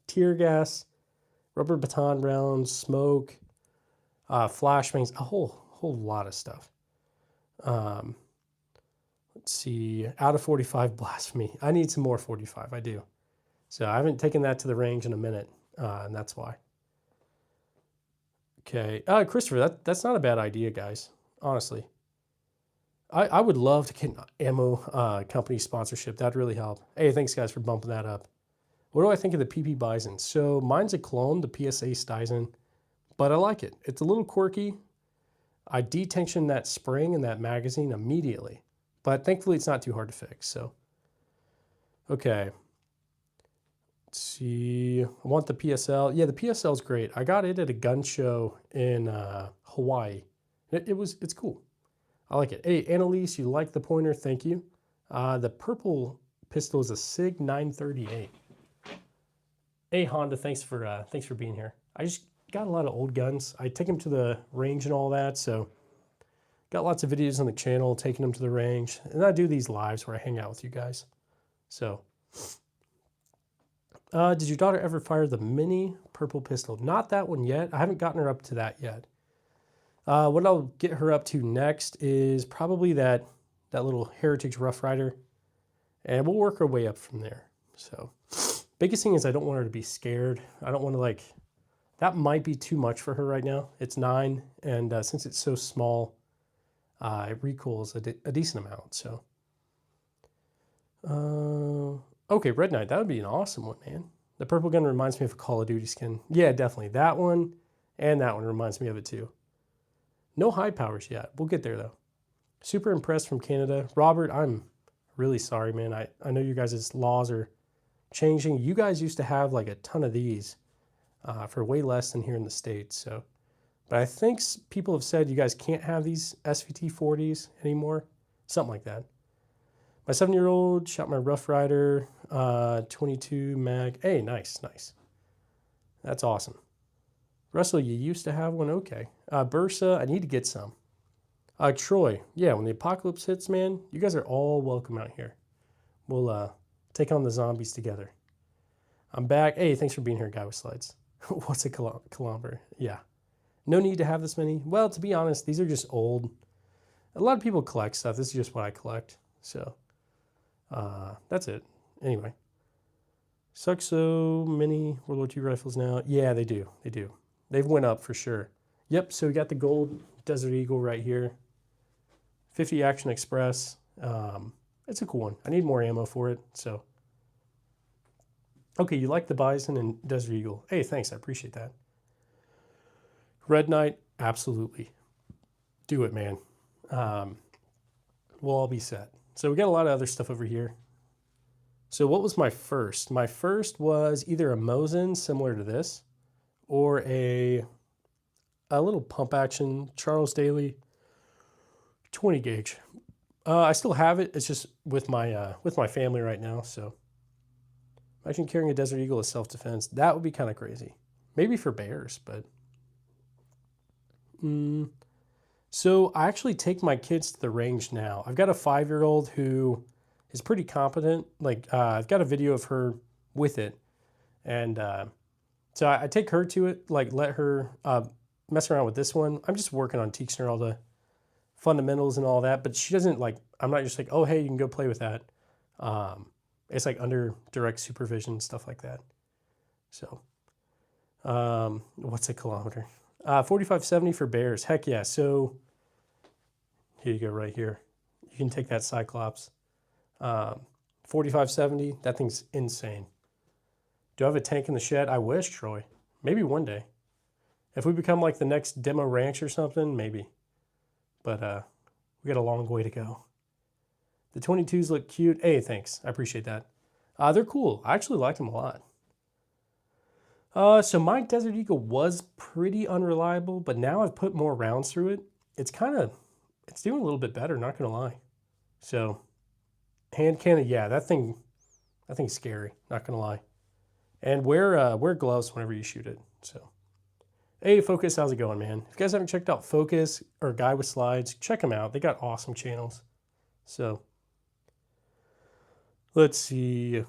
tear gas, rubber baton rounds, smoke, flashbangs, a whole lot of stuff. Let's see, out of 45 blasphemy. I need some more 45, I do. So I haven't taken that to the range in a minute, and that's why. Okay, Christopher, that's not a bad idea, guys, honestly. I would love to get an ammo company sponsorship. That'd really help. Hey, thanks, guys, for bumping that up. What do I think of the PP Bison? So mine's a clone, the PSA Stuyson, but I like it. It's a little quirky. I detension that spring and that magazine immediately, but thankfully it's not too hard to fix. So, okay. Let's see. I want the PSL. Yeah, the PSL is great. I got it at a gun show in Hawaii. It's cool. I like it. Hey, Annalise, you like the pointer? Thank you. The purple pistol is a SIG 938. Hey, Honda, thanks for being here. I just got a lot of old guns. I take them to the range and all that, so got lots of videos on the channel taking them to the range, and I do these lives where I hang out with you guys. So, did your daughter ever fire the mini purple pistol? Not that one yet. I haven't gotten her up to that yet. What I'll get her up to next is probably that little Heritage Rough Rider, and we'll work our way up from there. So, biggest thing is I don't want her to be scared. I don't want to that might be too much for her right now. It's 9, and since it's so small, it recoils a decent amount. So, okay, Red Knight, that would be an awesome one, man. The purple gun reminds me of a Call of Duty skin. Yeah, definitely. That one and that one reminds me of it too. No high powers yet. We'll get there though. Super impressed from Canada. Robert, I'm really sorry, man. I know you guys' laws are changing. You guys used to have like a ton of these for way less than here in the States. So, but I think people have said you guys can't have these SVT 40s anymore. Something like that. My 7-year-old shot my Rough Rider 22 mag. Hey, nice, nice. That's awesome. Russell, you used to have one? Okay. Bursa, I need to get some. Troy, yeah, when the apocalypse hits, man, you guys are all welcome out here. We'll take on the zombies together. I'm back. Hey, thanks for being here, Guy with Slides. What's a kilometer? Yeah. No need to have this many. Well, to be honest, these are just old. A lot of people collect stuff. This is just what I collect. So that's it. Anyway. Suck so many World War II rifles now. Yeah, they do. They do. They've went up for sure. Yep, so we got the gold Desert Eagle right here. 50 Action Express. It's a cool one. I need more ammo for it, so. Okay, you like the Bison and Desert Eagle. Hey, thanks, I appreciate that. Red Knight, absolutely. Do it, man. We'll all be set. So we got a lot of other stuff over here. So what was my first? My first was either a Mosin similar to this, or a little pump action Charles Daly 20 gauge. I still have it. It's just with my family right now. So imagine carrying a Desert Eagle as self-defense. That would be kind of crazy. Maybe for bears, but. So I actually take my kids to the range now. I've got a 5-year-old who is pretty competent. Like I've got a video of her with it. And so I take her to it, like let her mess around with this one. I'm just working on teaching her all the fundamentals and all that, but she doesn't like, I'm not just like, oh, hey, you can go play with that. It's like under direct supervision, stuff like that. So what's a kilometer? 4570 for bears. Heck yeah. So here you go right here. You can take that Cyclops. 4570, that thing's insane. Do I have a tank in the shed? I wish, Troy. Maybe one day. If we become like the next demo ranch or something, maybe. But we got a long way to go. The 22s look cute. Hey, thanks. I appreciate that. They're cool. I actually like them a lot. So my Desert Eagle was pretty unreliable, but now I've put more rounds through it. It's doing a little bit better, not gonna lie. So hand cannon, yeah, that thing's scary, not gonna lie. And wear gloves whenever you shoot it. So, hey, Focus, how's it going, man? If you guys haven't checked out Focus or Guy with Slides, check them out. They got awesome channels. So, let's see.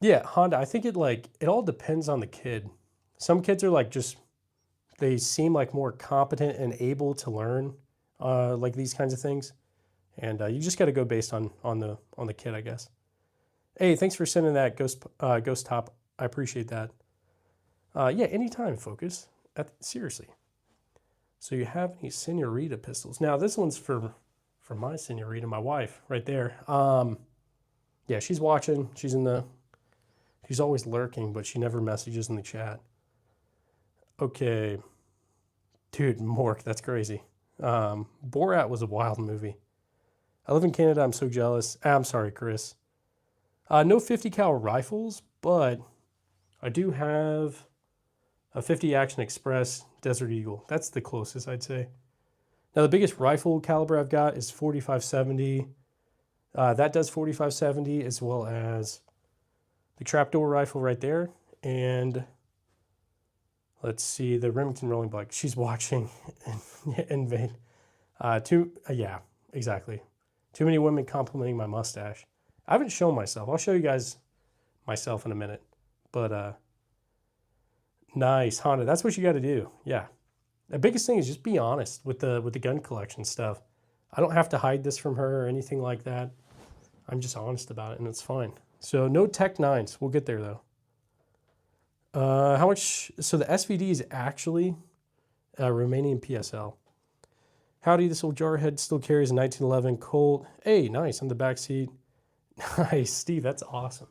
Yeah, Honda, I think it all depends on the kid. Some kids are like they seem like more competent and able to learn like these kinds of things. And you just got to go based on the kid, I guess. Hey, thanks for sending that Ghost Top. I appreciate that. Yeah, anytime, Focus. Seriously. So you have any Senorita pistols? Now this one's for my Senorita, my wife, right there. Yeah, she's watching. She's always lurking, but she never messages in the chat. Okay. Dude, Mork, that's crazy. Borat was a wild movie. I live in Canada. I'm so jealous. I'm sorry, Chris. No 50 cal rifles, but I do have a 50 Action Express Desert Eagle. That's the closest, I'd say. Now, the biggest rifle caliber I've got is 4570. That does 4570, as well as the trapdoor rifle right there. And let's see, the Remington Rolling Black. She's watching in vain. Yeah, exactly. Too many women complimenting my mustache. I haven't shown myself. I'll show you guys myself in a minute. But nice, Honda. That's what you got to do. Yeah. The biggest thing is just be honest with the gun collection stuff. I don't have to hide this from her or anything like that. I'm just honest about it, and it's fine. So no Tech 9s. We'll get there, though. How much? So the SVD is actually Romanian PSL. Howdy, this old jarhead still carries a 1911 Colt. Hey, nice, on the back seat. Nice, Steve, that's awesome.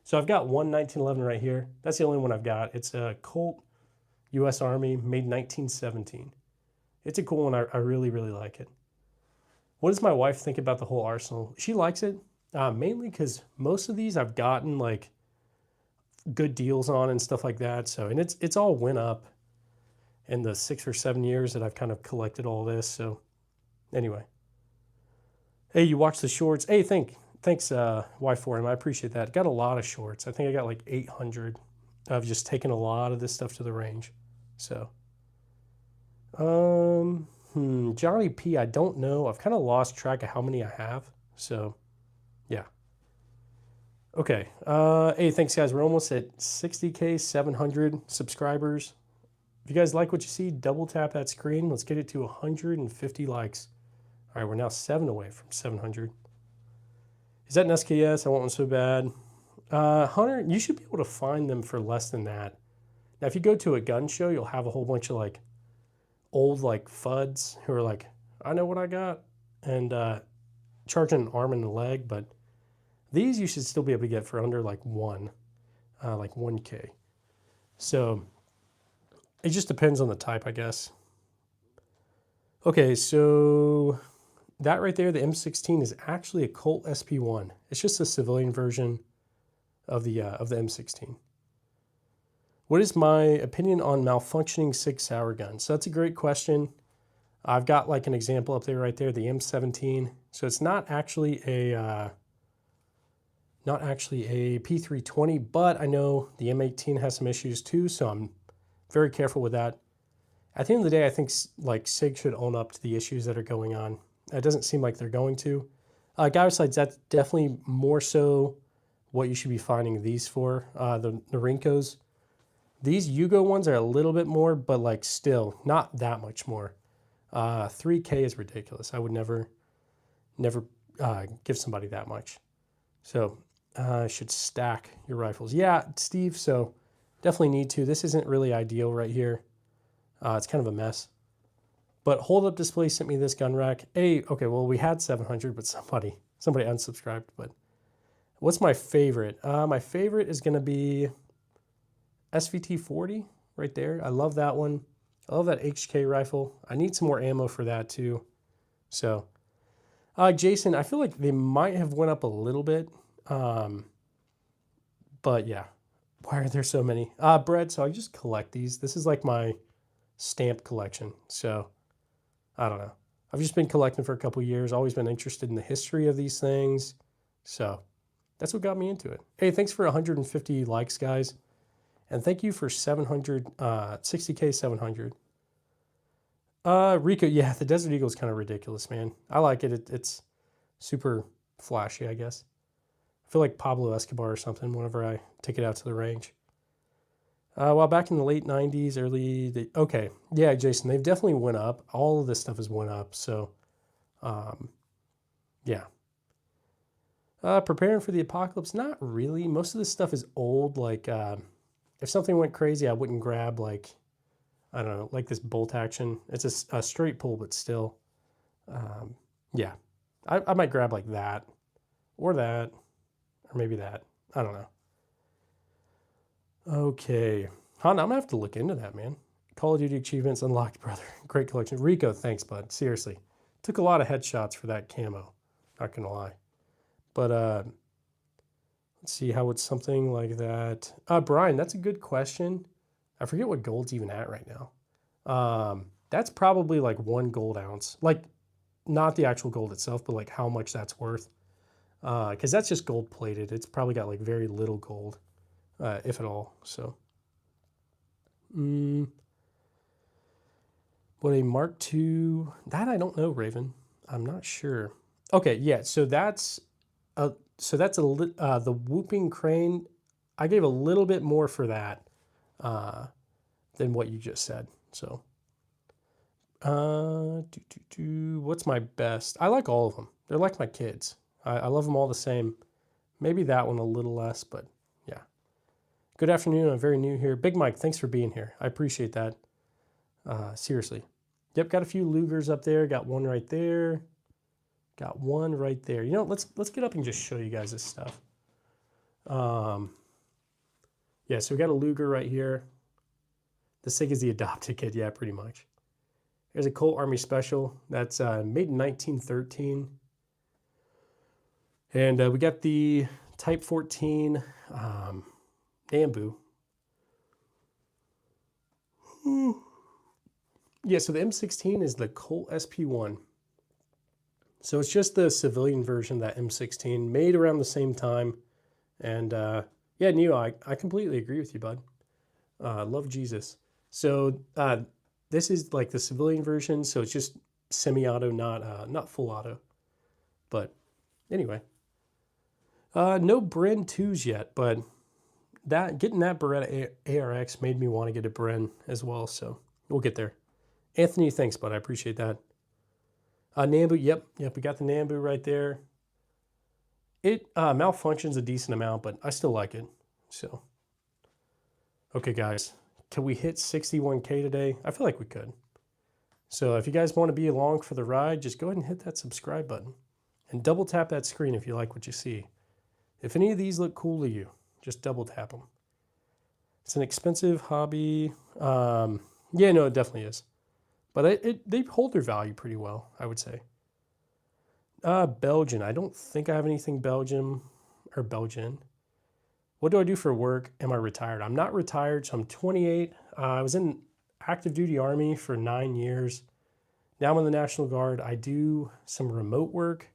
So I've got one 1911 right here. That's the only one I've got. It's a Colt U.S. Army, made 1917. It's a cool one. I really, really like it. What does my wife think about the whole arsenal? She likes it, mainly because most of these I've gotten like good deals on and stuff like that. So, and it's all went up in the 6 or 7 years that I've kind of collected all this. So anyway, hey, you watch the shorts. Hey, thanks, Y4M. I appreciate that. Got a lot of shorts. I think I got like 800. I've just taken a lot of this stuff to the range. So, Johnny P, I don't know. I've kind of lost track of how many I have. So, yeah. Okay. Hey, thanks, guys. We're almost at 60K, 700 subscribers. If you guys like what you see, double tap that screen. Let's get it to 150 likes. All right, we're now 7 away from 700. Is that an SKS? I want one so bad. Hunter, you should be able to find them for less than that. Now, if you go to a gun show, you'll have a whole bunch of like old like FUDs who are like, I know what I got, and charging an arm and a leg. But these you should still be able to get for under like like 1K. So it just depends on the type, I guess. Okay, so that right there, the M16 is actually a Colt SP1. It's just a civilian version of the M16. What is my opinion on malfunctioning Sig Sauer guns? So that's a great question. I've got like an example up there right there, the M17. So it's not actually a P320, but I know the M18 has some issues too, so I'm very careful with that. At the end of the day, I think like Sig should own up to the issues that are going on. It doesn't seem like they're going to. Guy-Sides, that's definitely more so what you should be finding these for, the Norincos. These Yugo ones are a little bit more, but like still not that much more. 3K is ridiculous. I would never give somebody that much. So should stack your rifles. Yeah, Steve, so definitely need to. This isn't really ideal right here. It's kind of a mess. But Hold Up Display sent me this gun rack. Hey, okay, well, we had 700, but somebody unsubscribed. But what's my favorite? My favorite is going to be SVT 40 right there. I love that one. I love that HK rifle. I need some more ammo for that too. So, Jason, I feel like they might have went up a little bit. But yeah, why are there so many? Bread, so I just collect these. This is like my stamp collection. So, I don't know. I've just been collecting for a couple years, always been interested in the history of these things. So, that's what got me into it. Hey, thanks for 150 likes, guys. And thank you for 60K 700. Rico, yeah, the Desert Eagle is kind of ridiculous, man. I like it. It's super flashy, I guess. I feel like Pablo Escobar or something whenever I take it out to the range. Well, back in the late 90s, okay. Yeah, Jason, they've definitely went up. All of this stuff has went up. So, yeah. Preparing for the apocalypse? Not really. Most of this stuff is old. Like, if something went crazy, I wouldn't grab like, I don't know, like this bolt action. It's a straight pull, but still. Yeah. I might grab like that or that or maybe that. I don't know. Okay. Han, I'm going to have to look into that, man. Call of Duty achievements unlocked, brother. Great collection. Rico, thanks, bud. Seriously. Took a lot of headshots for that camo. Not going to lie. But let's see how it's something like that. Brian, that's a good question. I forget what gold's even at right now. That's probably like 1 gold ounce. Like, not the actual gold itself, but like how much that's worth. Because that's just gold plated. It's probably got like very little gold, if at all. So, what a Mark II, that I don't know, Raven. I'm not sure. Okay, yeah, so that's the Whooping Crane. I gave a little bit more for that than what you just said. So, what's my best? I like all of them. They're like my kids. I love them all the same. Maybe that one a little less, but yeah. Good afternoon. I'm very new here. Big Mike, thanks for being here. I appreciate that. Seriously. Yep, got a few Lugers up there. Got one right there. Got one right there. You know, let's get up and just show you guys this stuff. Yeah, so we got a Luger right here. This thing is the adopted kit, yeah, pretty much. There's a Colt Army Special that's made in 1913. And we got the Type 14 Nambu. Yeah, so the M16 is the Colt SP1. So it's just the civilian version of that M16, made around the same time. And yeah, Neo, I completely agree with you, bud. Love Jesus. So this is like the civilian version, so it's just semi-auto, not full auto. But anyway, no Bren 2s yet, but getting that Beretta ARX made me want to get a Bren as well, so we'll get there. Anthony, thanks, bud. I appreciate that. Nambu, yep, we got the Nambu right there. It malfunctions a decent amount, but I still like it. So, okay, guys, can we hit 61K today? I feel like we could. So if you guys want to be along for the ride, just go ahead and hit that subscribe button and double tap that screen if you like what you see. If any of these look cool to you, just double tap them. It's an expensive hobby. Yeah, no, it definitely is. But they hold their value pretty well, I would say. Belgian. I don't think I have anything Belgian. What do I do for work? Am I retired? I'm not retired, so I'm 28. I was in active duty Army for 9 years. Now I'm in the National Guard. I do some remote work.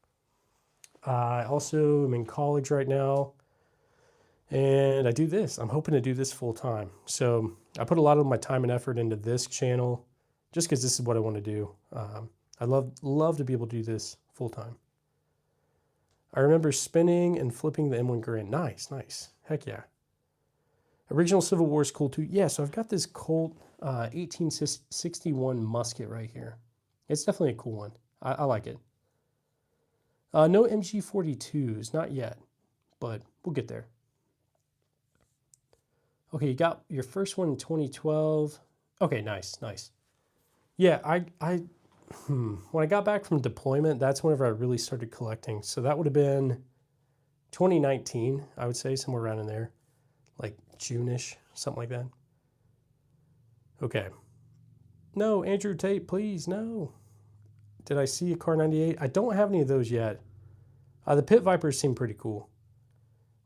I also am in college right now. And I do this. I'm hoping to do this full time. So I put a lot of my time and effort into this channel just because this is what I want to do. I love to be able to do this full time. I remember spinning and flipping the M1 Garand. Nice. Heck yeah. Original Civil War is cool too. Yeah, so I've got this Colt 1861 musket right here. It's definitely a cool one. I like it. No MG42s, not yet, but we'll get there. Okay, you got your first one in 2012. Okay, nice. Yeah, when I got back from deployment, that's whenever I really started collecting. So that would have been 2019, I would say, somewhere around in there, like June-ish, something like that. Okay. No, Andrew Tate, please, no. Did I see a Car 98? I don't have any of those yet. The Pit Vipers seem pretty cool.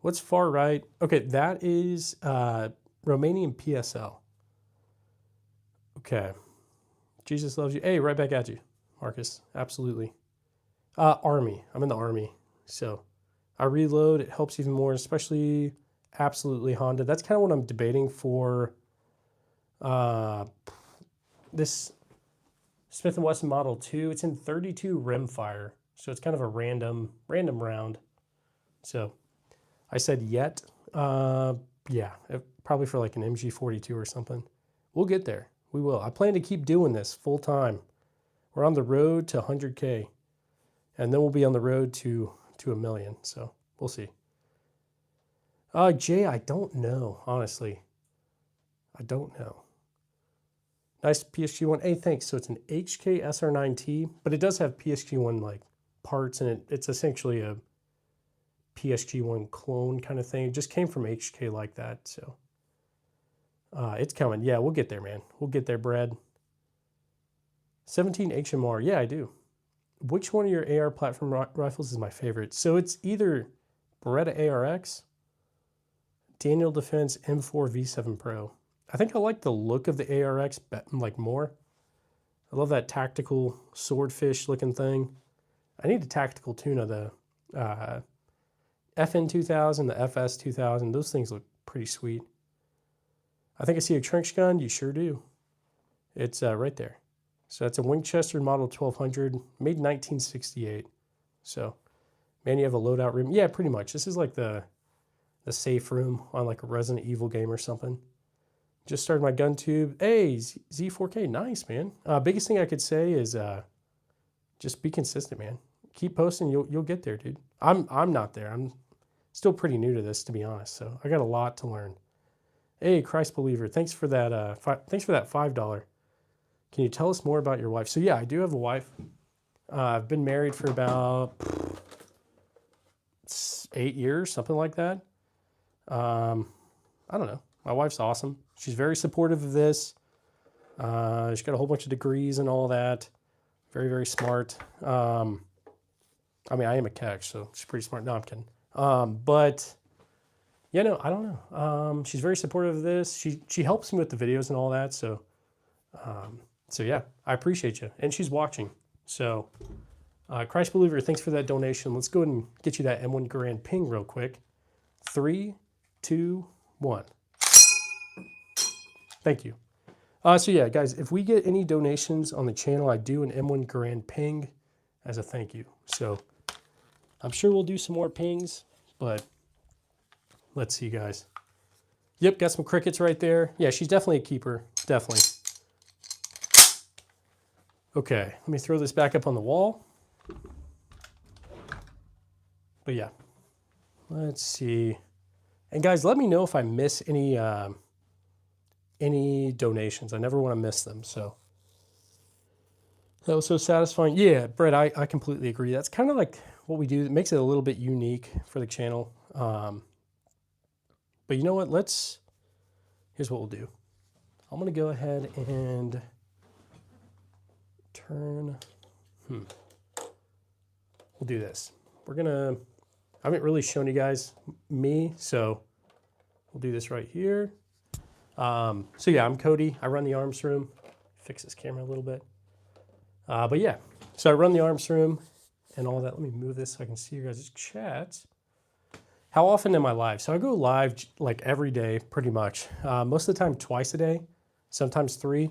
What's far right? Okay, that is Romanian PSL. Okay. Jesus loves you. Hey, right back at you, Marcus. Absolutely. Army. I'm in the Army. So I reload. It helps even more, especially absolutely Honda. That's kind of what I'm debating for this Smith & Wesson Model 2. It's in 32 rimfire. So it's kind of a random round. So I said yet. Yeah, probably for like an MG42 or something. We'll get there. We will. I plan to keep doing this full time. We're on the road to 100K. And then we'll be on the road to a million. So we'll see. Jay, I don't know, honestly. I don't know. Nice PSG1. Hey, thanks. So it's an HK SR9T, but it does have PSG1 like parts in it. It's essentially a PSG1 clone kind of thing. It just came from HK like that. So it's coming. Yeah, we'll get there, man. We'll get there, Brad. 17 HMR. Yeah, I do. Which one of your AR platform rifles is my favorite? So it's either Beretta ARX, Daniel Defense M4 V7 Pro. I think I like the look of the ARX like more. I love that tactical swordfish looking thing. I need a tactical tune of the FN2000, the FS2000. Those things look pretty sweet. I think I see a trench gun. You sure do. It's right there. So that's a Winchester Model 1200, made in 1968. So, man, you have a loadout room. Yeah, pretty much. This is like the safe room on like a Resident Evil game or something. Just started my gun tube. Hey, Z4K, nice, man. Biggest thing I could say is just be consistent, man. Keep posting, you'll get there, dude. I'm not there. I'm still pretty new to this, to be honest. So I got a lot to learn. Hey, Christ believer, thanks for that. Thanks for that $5. Can you tell us more about your wife? So yeah, I do have a wife. I've been married for about 8 years, something like that. I don't know. My wife's awesome. She's very supportive of this. She's got a whole bunch of degrees and all that. Very, very smart. I mean, I am a catch, so she's pretty smart. No, I'm kidding. But yeah, no, I don't know. She's very supportive of this. She helps me with the videos and all that. So, so yeah, I appreciate you. And she's watching. So, Christ Believer, thanks for that donation. Let's go ahead and get you that M1 Garand ping real quick. 3, 2, 1. Thank you. So yeah, guys, if we get any donations on the channel, I do an M1 Garand ping as a thank you. So I'm sure we'll do some more pings, but let's see, guys. Yep, got some crickets right there. Yeah, she's definitely a keeper. Definitely. Okay, let me throw this back up on the wall. But yeah, let's see. And guys, let me know if I miss any donations. I never want to miss them. So that was so satisfying. Yeah, Brett, I completely agree. That's kind of like what we do. It makes it a little bit unique for the channel. But you know what? Here's what we'll do. I'm going to go ahead and turn, we'll do this. I haven't really shown you guys me, so we'll do this right here. So yeah, I'm Cody. I run the arms room. Fix this camera a little bit. But yeah, so I run the arms room and all that. Let me move this so I can see your guys' chats. How often am I live? So I go live like every day, pretty much. Most of the time, twice a day, sometimes 3.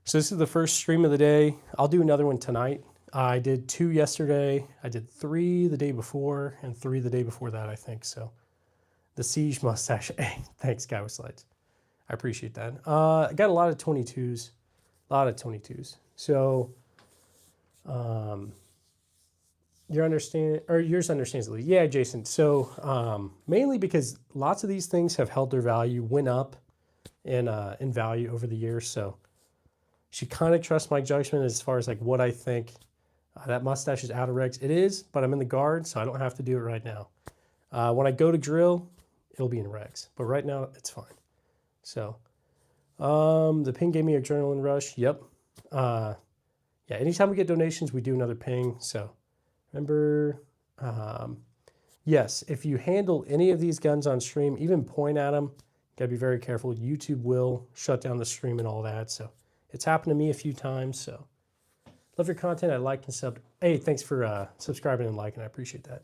So this is the first stream of the day. I'll do another one tonight. I did 2 yesterday. I did 3 the day before and 3 the day before that, I think. So the Siege mustache. Hey, thanks, Guy with Slides. I appreciate that. I got a lot of 22s. So yours understands. Yeah, Jason. So mainly because lots of these things have held their value, went up in value over the years. So she kind of trusts my judgment as far as like what I think. That mustache is out of regs. It is, but I'm in the guard, so I don't have to do it right now. When I go to drill, it'll be in regs. But right now, it's fine. So the ping gave me a adrenaline rush. Yep. Yeah, anytime we get donations, we do another ping. So remember, yes, if you handle any of these guns on stream, even point at them, gotta be very careful. YouTube will shut down the stream and all that. So it's happened to me a few times. So love your content. I like and sub. Hey, thanks for subscribing and liking. I appreciate that.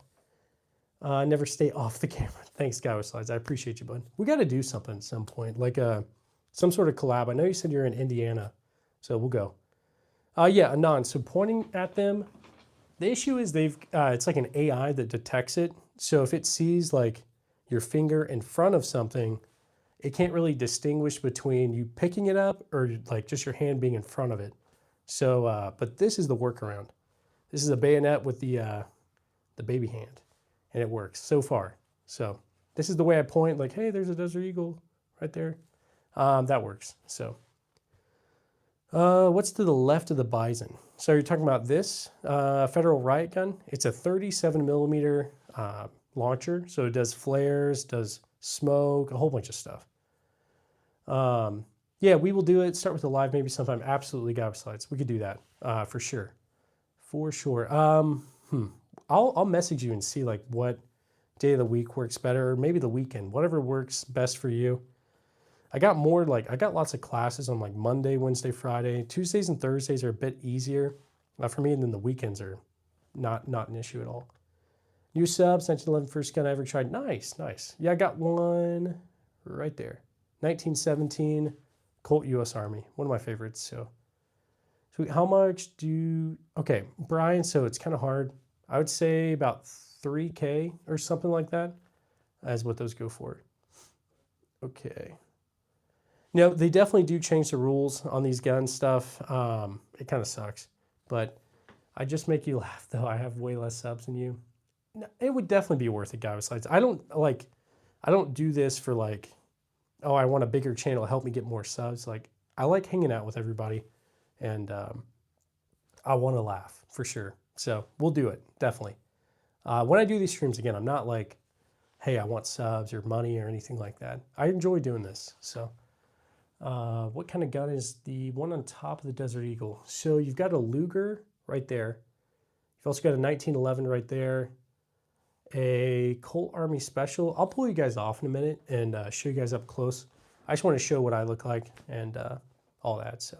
Never stay off the camera. Thanks, Guy with Slides. I appreciate you, bud. We got to do something at some point, like some sort of collab. I know you said you're in Indiana, so we'll go. Yeah, Anon. So pointing at them, the issue is it's like an AI that detects it. So if it sees like your finger in front of something, it can't really distinguish between you picking it up or like just your hand being in front of it. So, but this is the workaround. This is a bayonet with the baby hand, and it works so far. So this is the way I point, like, hey, there's a Desert Eagle right there. That works. So what's to the left of the Bison? So you're talking about this Federal Riot gun. It's a 37 millimeter launcher. So it does flares, does smoke, a whole bunch of stuff. Yeah, we will do it. Start with the live maybe sometime. Absolutely, Guy with Slides. We could do that for sure. For sure. I'll message you and see like what day of the week works better, or maybe the weekend, whatever works best for you. I got lots of classes on like Monday, Wednesday, Friday. Tuesdays and Thursdays are a bit easier for me, and then the weekends are not an issue at all. New subs, 1911 first gun I ever tried. Nice, nice. Yeah, I got one right there. 1917 Colt US Army, one of my favorites. So how much okay, Brian, so it's kind of hard. I would say about 3K or something like that as what those go for. Okay. No, they definitely do change the rules on these gun stuff. It kind of sucks, but I just make you laugh though. I have way less subs than you. No, it would definitely be worth it, Guy with Slides. I don't do this for like, oh, I want a bigger channel to help me get more subs. Like, I like hanging out with everybody, and I want to laugh for sure. So we'll do it, definitely. When I do these streams again, I'm not like hey, I want subs or money or anything like that. I enjoy doing this. So what kind of gun is the one on top of the Desert Eagle? So you've got a Luger right there. You've also got a 1911 right there. A Colt Army Special. I'll pull you guys off in a minute and show you guys up close. I just want to show what I look like and all that. So,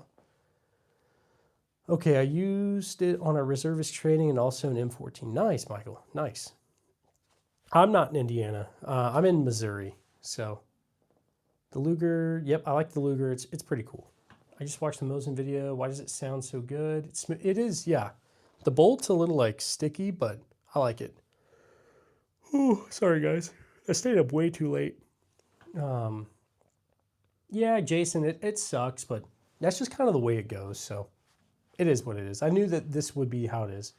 okay, I used it on a reservist training and also an M14. Nice, Michael. Nice. I'm not in Indiana. I'm in Missouri. So, the Luger. Yep, I like the Luger. It's pretty cool. I just watched the Mosin video. Why does it sound so good? It is, yeah. The bolt's a little like sticky, but I like it. Oh, sorry guys. I stayed up way too late. Yeah, Jason, it sucks, but that's just kind of the way it goes. So it is what it is. I knew that this would be how it is.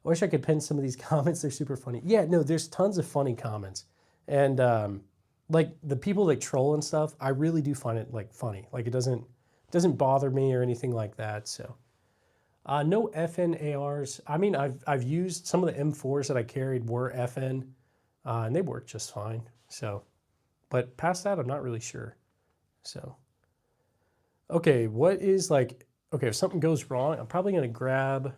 I wish I could pin some of these comments. They're super funny. Yeah, no, there's tons of funny comments. And like the people that troll and stuff, I really do find it like funny. Like it doesn't bother me or anything like that. So no FN ARs. I mean, I've used some of the M4s that I carried were FN, and they worked just fine. So, but past that, I'm not really sure. So, okay, what is like, okay, if something goes wrong, I'm probably going to grab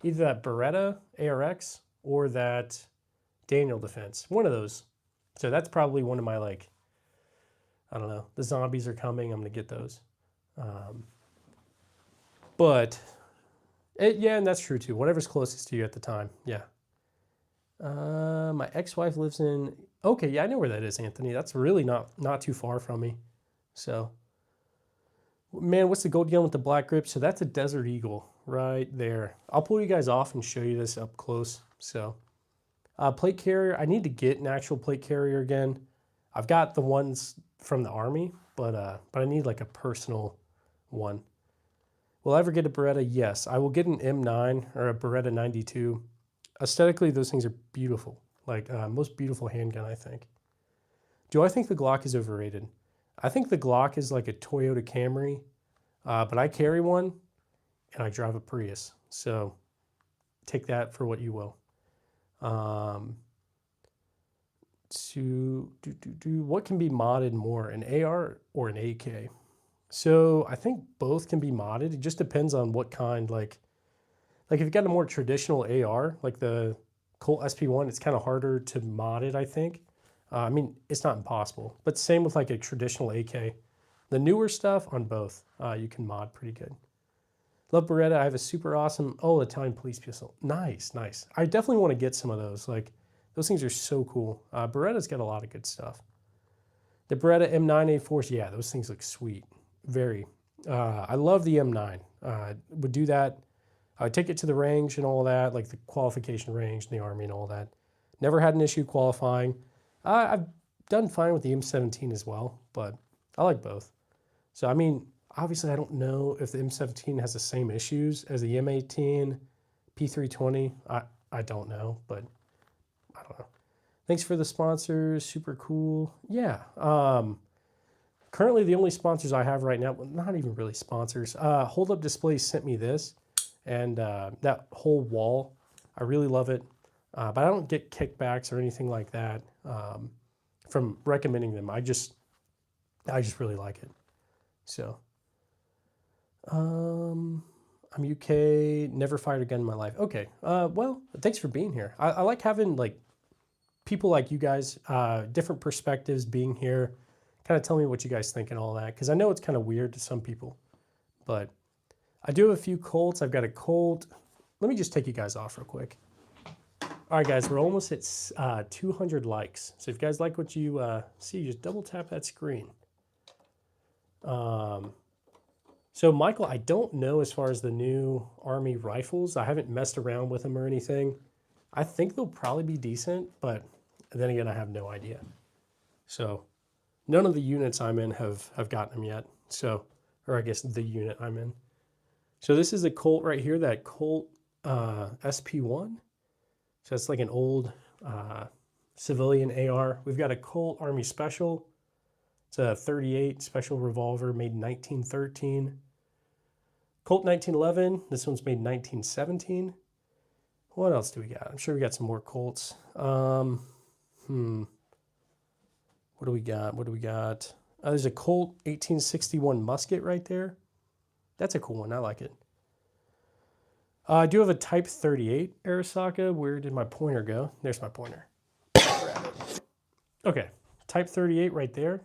either that Beretta ARX or that Daniel Defense, one of those. So that's probably one of my like, I don't know, the zombies are coming, I'm going to get those. Yeah, and that's true too. Whatever's closest to you at the time. Yeah. My ex-wife lives in, okay, yeah, I know where that is, Anthony. That's really not too far from me. So, man, what's the gold gun with the black grip? So that's a Desert Eagle right there. I'll pull you guys off and show you this up close. So, plate carrier, I need to get an actual plate carrier again. I've got the ones from the Army, but I need like a personal one. Will I ever get a Beretta? Yes. I will get an M9 or a Beretta 92. Aesthetically, those things are beautiful. Like, most beautiful handgun, I think. Do I think the Glock is overrated? I think the Glock is like a Toyota Camry, but I carry one and I drive a Prius. So take that for what you will. What can be modded more, an AR or an AK? So I think both can be modded. It just depends on what kind, like if you've got a more traditional AR, like the Colt SP1, it's kind of harder to mod it, I think. I mean, it's not impossible, but same with like a traditional AK. The newer stuff on both, you can mod pretty good. Love Beretta. I have a super awesome, Italian police pistol. Nice, nice. I definitely want to get some of those. Like, those things are so cool. Beretta's got a lot of good stuff. The Beretta M9A4s, yeah, those things look sweet. Very. I love the M9. Would do that. I would take it to the range and all that, like the qualification range in the Army and all that. Never had an issue qualifying. I've done fine with the M17 as well, but I like both. So, I mean, obviously I don't know if the M17 has the same issues as the M18, P320. I don't know, but I don't know. Thanks for the sponsors. Super cool. Yeah. Currently, the only sponsors I have right now, well, not even really sponsors. Hold Up Displays sent me this, and that whole wall, I really love it. But I don't get kickbacks or anything like that from recommending them. I just really like it. So, I'm UK, never fired a gun in my life. Okay, well, thanks for being here. I like having like people like you guys, different perspectives being here. Kind of tell me what you guys think and all that, because I know it's kind of weird to some people. But I do have a few Colts. I've got a Colt. Let me just take you guys off real quick. All right, guys, we're almost at 200 likes. So if you guys like what you see, just double tap that screen. So Michael, I don't know as far as the new Army rifles. I haven't messed around with them or anything. I think they'll probably be decent, but then again, I have no idea. So none of the units I'm in have gotten them yet. So, or I guess the unit I'm in. So this is a Colt right here, that Colt SP1. So it's like an old civilian AR. We've got a Colt Army Special. It's a 38 special revolver made in 1913. Colt 1911. This one's made in 1917. What else do we got? I'm sure we got some more Colts. What do we got? What do we got? There's a Colt 1861 musket right there. That's a cool one. I like it. I do have a Type 38 Arisaka. Where did my pointer go? There's my pointer. Okay, Type 38 right there.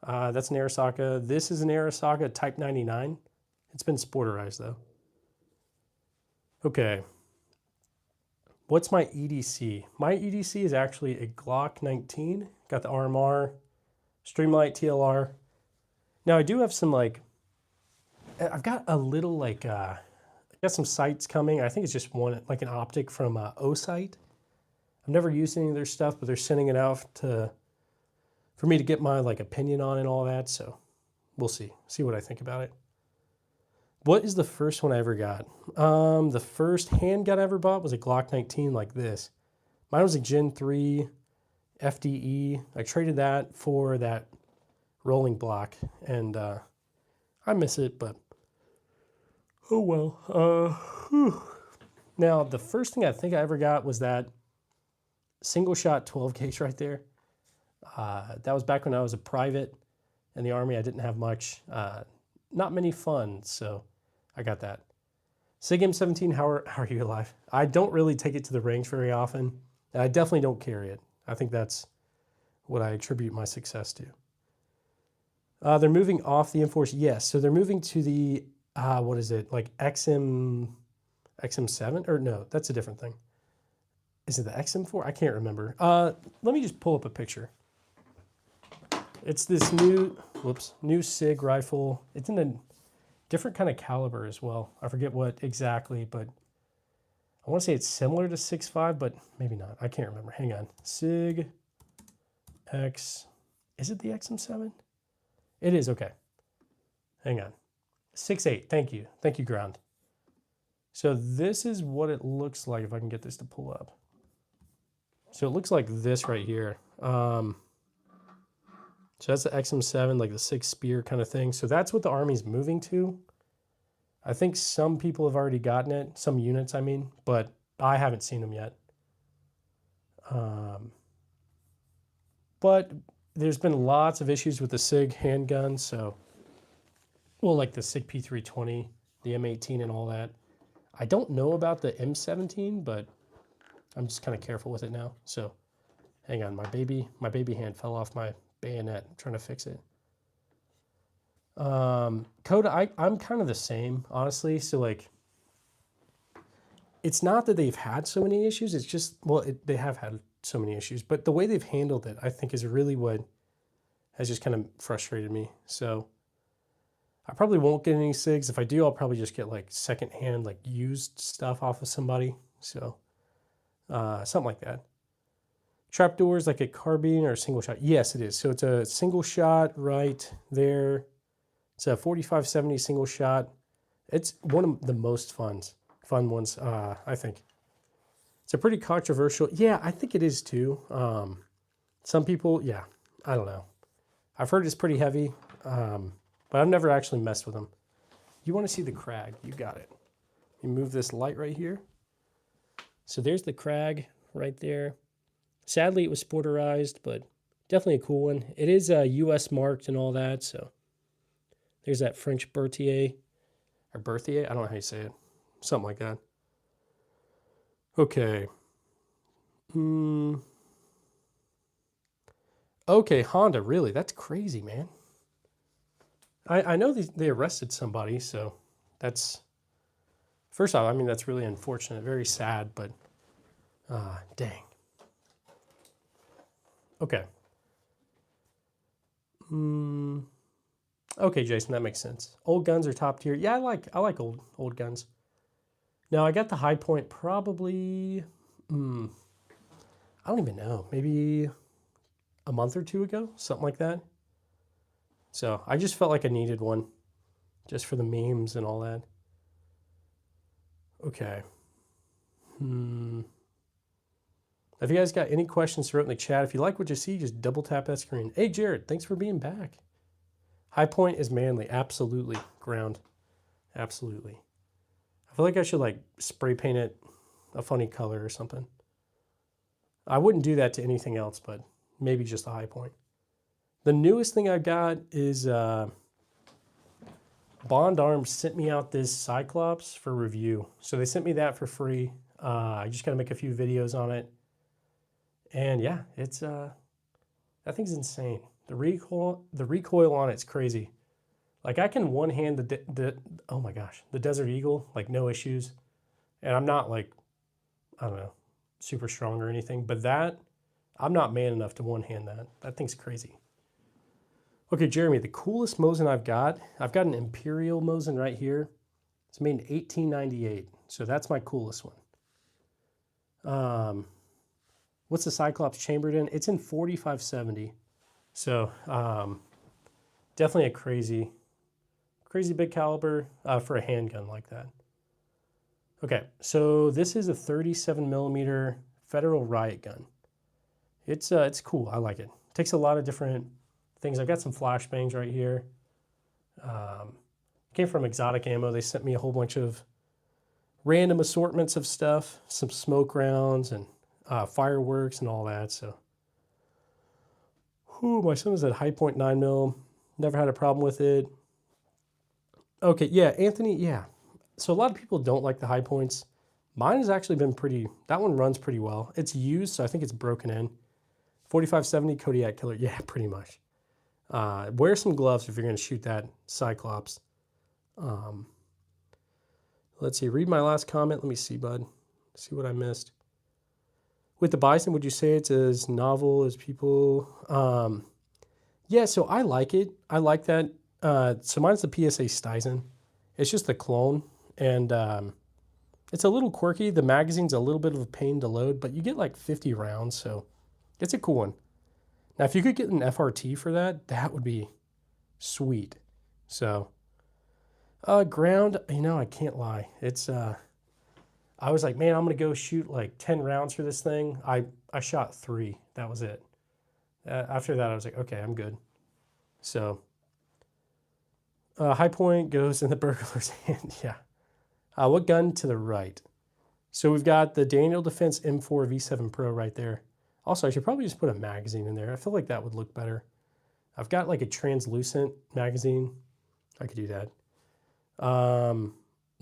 That's an Arisaka. This is an Arisaka Type 99. It's been sporterized though. Okay. What's my EDC? My EDC is actually a Glock 19. Got the RMR, Streamlight TLR. Now I do have some like, I've got a little like, I got some sights coming. I think it's just one, like an optic from O-Sight. I've never used any of their stuff, but they're sending it out for me to get my like opinion on and all that. So we'll see what I think about it. What is the first one I ever got? The first handgun I ever bought was a Glock 19 like this. Mine was a Gen 3 FDE. I traded that for that rolling block, and I miss it, but oh well. Now, the first thing I think I ever got was that single shot 12 gauge right there. That was back when I was a private in the Army. I didn't have much, not many funds, so I got that. SIG M17, how are you alive? I don't really take it to the range very often, and I definitely don't carry it. I think that's what I attribute my success to. They're moving off the M4s. Yes, so they're moving to the, what is it, like XM7? Or no, that's a different thing. Is it the XM4? I can't remember. Let me just pull up a picture. It's this new SIG rifle. It's in a different kind of caliber as well. I forget what exactly, but I want to say it's similar to 6.5, but maybe not. I can't remember. Hang on. SIG X. Is it the XM7? It is. Okay. Hang on. 6.8. Thank you. Thank you, ground. So this is what it looks like if I can get this to pull up. So it looks like this right here. So that's the XM7, like the 6 spear kind of thing. So that's what the Army's moving to. I think some people have already gotten it, some units I mean, but I haven't seen them yet. But there's been lots of issues with the SIG handgun, so, well, like the SIG P320, the M18 and all that. I don't know about the M17, but I'm just kind of careful with it now. So hang on, my baby hand fell off my bayonet. I'm trying to fix it. Coda, I'm kind of the same, honestly. So like, it's not that they've had so many issues. It's just, well, they have had so many issues, but the way they've handled it, I think, is really what has just kind of frustrated me. So I probably won't get any SIGs. If I do, I'll probably just get like secondhand, like used stuff off of somebody. So something like that. Trapdoors like a carbine or a single shot? Yes, it is. So it's a single shot right there. It's a 45-70 single shot. It's one of the most fun ones, I think. It's a pretty controversial. Yeah, I think it is too. Some people, yeah, I don't know. I've heard it's pretty heavy, but I've never actually messed with them. You want to see the Krag? You got it. You move this light right here. So there's the Krag right there. Sadly, it was sporterized, but definitely a cool one. It is US marked and all that, so there's that French Berthier, or Berthier, I don't know how you say it. Something like that. Okay. Okay, Honda, really? That's crazy, man. I know they arrested somebody, so that's, first off, I mean, that's really unfortunate, very sad, but dang. Okay. Okay, Jason, that makes sense. Old guns are top tier. Yeah, I like old guns. Now I got the High Point probably, I don't even know, maybe a month or two ago, something like that. So I just felt like I needed one, just for the memes and all that. Okay. If you guys got any questions, throw it in the chat. If you like what you see, just double tap that screen. Hey, Jared, thanks for being back. High Point is manly. Absolutely. Ground. Absolutely. I feel like I should like spray paint it a funny color or something. I wouldn't do that to anything else, but maybe just the High Point. The newest thing I got is Bond Arms sent me out this Cyclops for review. So they sent me that for free. I just got to make a few videos on it. And yeah, it's that thing's insane. The recoil on it's crazy. Like I can one hand the oh my gosh, the Desert Eagle, like no issues. And I'm not like, I don't know, super strong or anything, but that, I'm not man enough to one hand that. That thing's crazy. Okay, Jeremy, the coolest Mosin I've got an Imperial Mosin right here. It's made in 1898, so that's my coolest one. What's the Cyclops chambered in? It's in 4570. So definitely a crazy big caliber for a handgun like that. Okay, so this is a 37 millimeter Federal Riot gun. It's cool. I like it. Takes a lot of different things. I've got some flashbangs right here. Came from Exotic Ammo. They sent me a whole bunch of random assortments of stuff, some smoke rounds and fireworks and all that. So, my son was at High Point 9mm. Never had a problem with it. Okay, yeah, Anthony, yeah. So a lot of people don't like the High Points. Mine has actually been that one runs pretty well. It's used, so I think it's broken in. 4570 Kodiak Killer, yeah, pretty much. Wear some gloves if you're going to shoot that Cyclops. Let's see, read my last comment. Let me see, bud. See what I missed. With the Bison, would you say it's as novel as people? Yeah, so I like it. I like that. So mine's the PSA Stuyson. It's just the clone, and it's a little quirky. The magazine's a little bit of a pain to load, but you get like 50 rounds, so it's a cool one. Now, if you could get an FRT for that, that would be sweet. So, ground, I can't lie. It's, I was like, man, I'm going to go shoot like 10 rounds for this thing. I shot 3. That was it. After that, I was like, okay, I'm good. So, High Point goes in the burglar's hand. Yeah. What gun to the right? So we've got the Daniel Defense M4 V7 Pro right there. Also, I should probably just put a magazine in there. I feel like that would look better. I've got like a translucent magazine. I could do that. No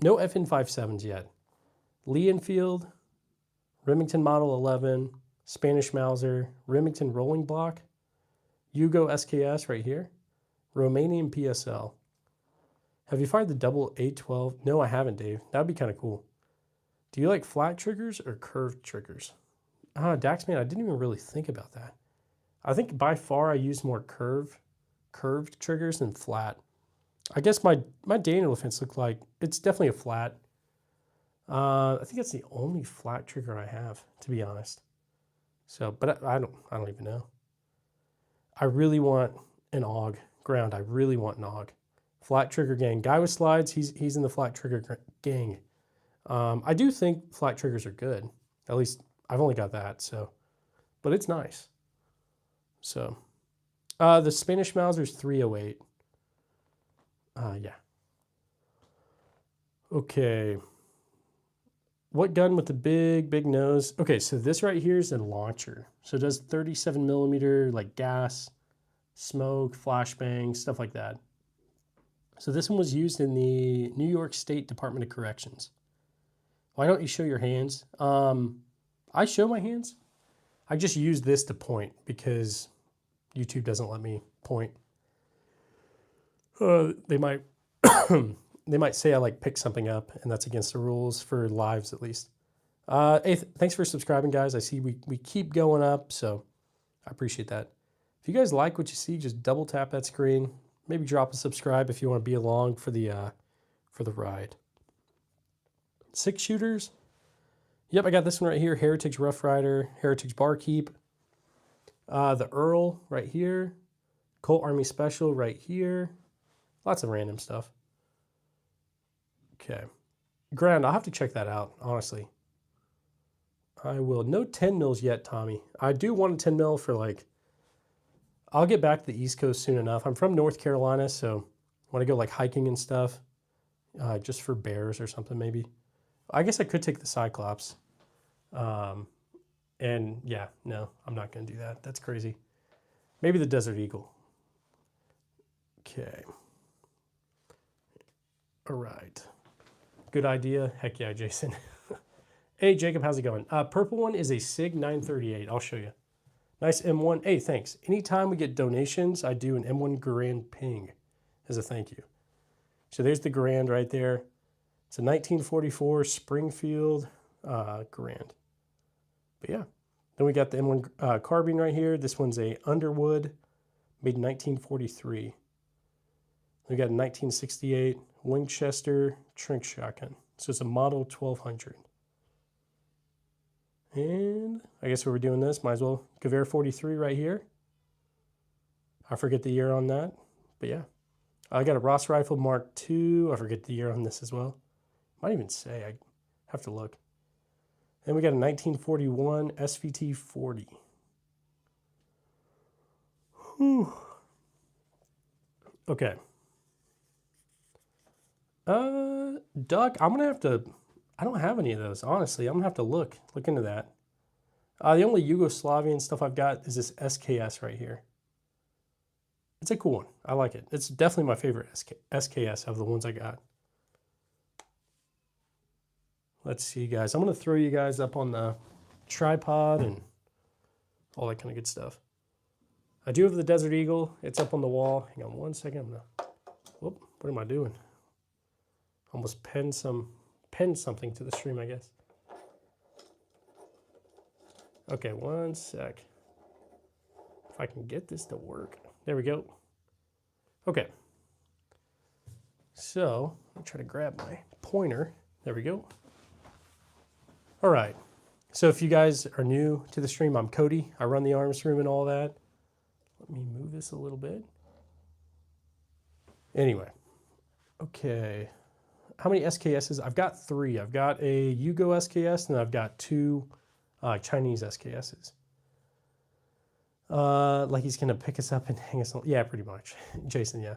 FN57s yet. Lee Enfield, Remington Model 11, Spanish Mauser, Remington Rolling Block, Yugo SKS right here, Romanian PSL. Have you fired the double A12? No, I haven't, Dave. That would be kind of cool. Do you like flat triggers or curved triggers? Daxman, I didn't even really think about that. I think by far I use more curved triggers than flat. I guess my Daniel Defense looked like, it's definitely a flat. I think that's the only flat trigger I have, to be honest. So, but I don't even know. I really want an AUG ground. I really want an AUG. Flat trigger gang. Guy with slides, he's in the flat trigger gang. I do think flat triggers are good. At least I've only got that, so, but it's nice. So, the Spanish Mauser's 308. Yeah. Okay. What gun with the big nose? Okay, so this right here is a launcher. So it does 37 millimeter, like gas, smoke, flashbang, stuff like that. So this one was used in the New York State Department of Corrections. Why don't you show your hands? I show my hands. I just use this to point because YouTube doesn't let me point. They might they might say I like pick something up, and that's against the rules for lives at least. Hey, thanks for subscribing, guys. I see we keep going up, so I appreciate that. If you guys like what you see, just double tap that screen. Maybe drop a subscribe if you want to be along for the ride. 6 shooters. Yep, I got this one right here. Heritage Rough Rider, Heritage Barkeep. The Earl right here. Colt Army Special right here. Lots of random stuff. Okay. Ground, I'll have to check that out, honestly. I will. No 10 mils yet, Tommy. I do want a 10 mil for like, I'll get back to the East Coast soon enough. I'm from North Carolina, so I want to go like hiking and stuff. Just for bears or something maybe. I guess I could take the Cyclops. And yeah, no, I'm not going to do that. That's crazy. Maybe the Desert Eagle. Okay. All right. Good idea. Heck yeah, Jason. Hey, Jacob, how's it going? Purple one is a SIG 938. I'll show you. Nice M1. Hey, thanks. Anytime we get donations, I do an M1 Garand ping as a thank you. So there's the Garand right there. It's a 1944 Springfield Garand. But yeah. Then we got the M1 carbine right here. This one's a Underwood, made in 1943. We got a 1968 Winchester Trank shotgun. So it's a model 1200. And I guess we're doing this, might as well. Gewehr 43 right here. I forget the year on that, but yeah. I got a Ross Rifle Mark II. I forget the year on this as well. Might even say, I have to look. Then we got a 1941 SVT 40. Whew. Okay. Duck, I'm gonna have to, I don't have any of those, honestly. I'm gonna have to look into that. The only Yugoslavian stuff I've got is this SKS right here. It's a cool one. I like it. It's definitely my favorite SKS of the ones I got. Let's see, guys. I'm going to throw you guys up on the tripod and all that kind of good stuff. I do have the Desert Eagle. It's up on the wall. Hang on one second. I'm going to, whoop, what am I doing? Almost pinned something to the stream, I guess. Okay, one sec. If I can get this to work. There we go. Okay. So, I'll try to grab my pointer. There we go. All right. So if you guys are new to the stream, I'm Cody. I run the arms room and all that. Let me move this a little bit. Anyway. Okay. How many SKSs? I've got 3. I've got a Yugo SKS and I've got 2 Chinese SKSs. Like he's gonna pick us up and hang us on. Yeah, pretty much. Jason, yeah.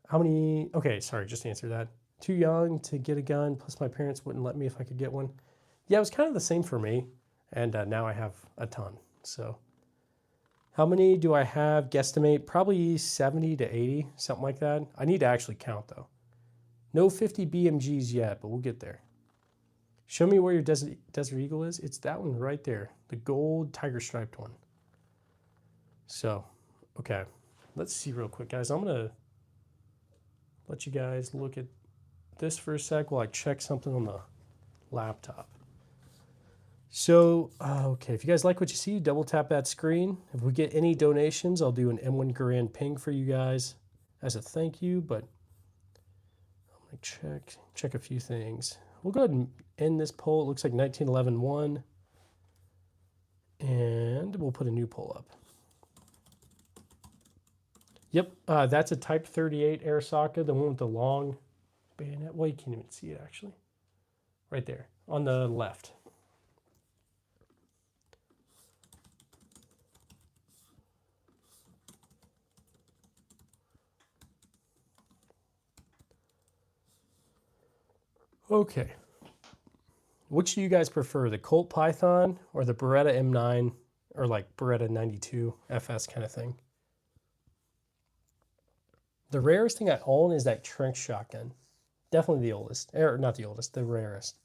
How many? Okay, sorry, just answer that. Too young to get a gun, plus my parents wouldn't let me if I could get one. Yeah, it was kind of the same for me, and now I have a ton. So how many do I have? Guesstimate, probably 70 to 80, something like that. I need to actually count, though. No 50 BMGs yet, but we'll get there. Show me where your Desert Eagle is. It's that one right there, the gold tiger striped one. So, okay, let's see real quick, guys. I'm going to let you guys look at this for a sec while I check something on the laptop. So, okay, if you guys like what you see, double tap that screen. If we get any donations, I'll do an M1 Garand ping for you guys as a thank you, but I'm going to check a few things. We'll go ahead and end this poll. It looks like 1911 won, and we'll put a new poll up. Yep, that's a Type 38 Arisaka, the one with the long bayonet. Well, you can't even see it, actually. Right there, on the left. Okay. Which do you guys prefer, the Colt Python or the Beretta M9 or like Beretta 92 FS kind of thing? The rarest thing I own is that Trank shotgun. Definitely the oldest. Or not the oldest, the rarest.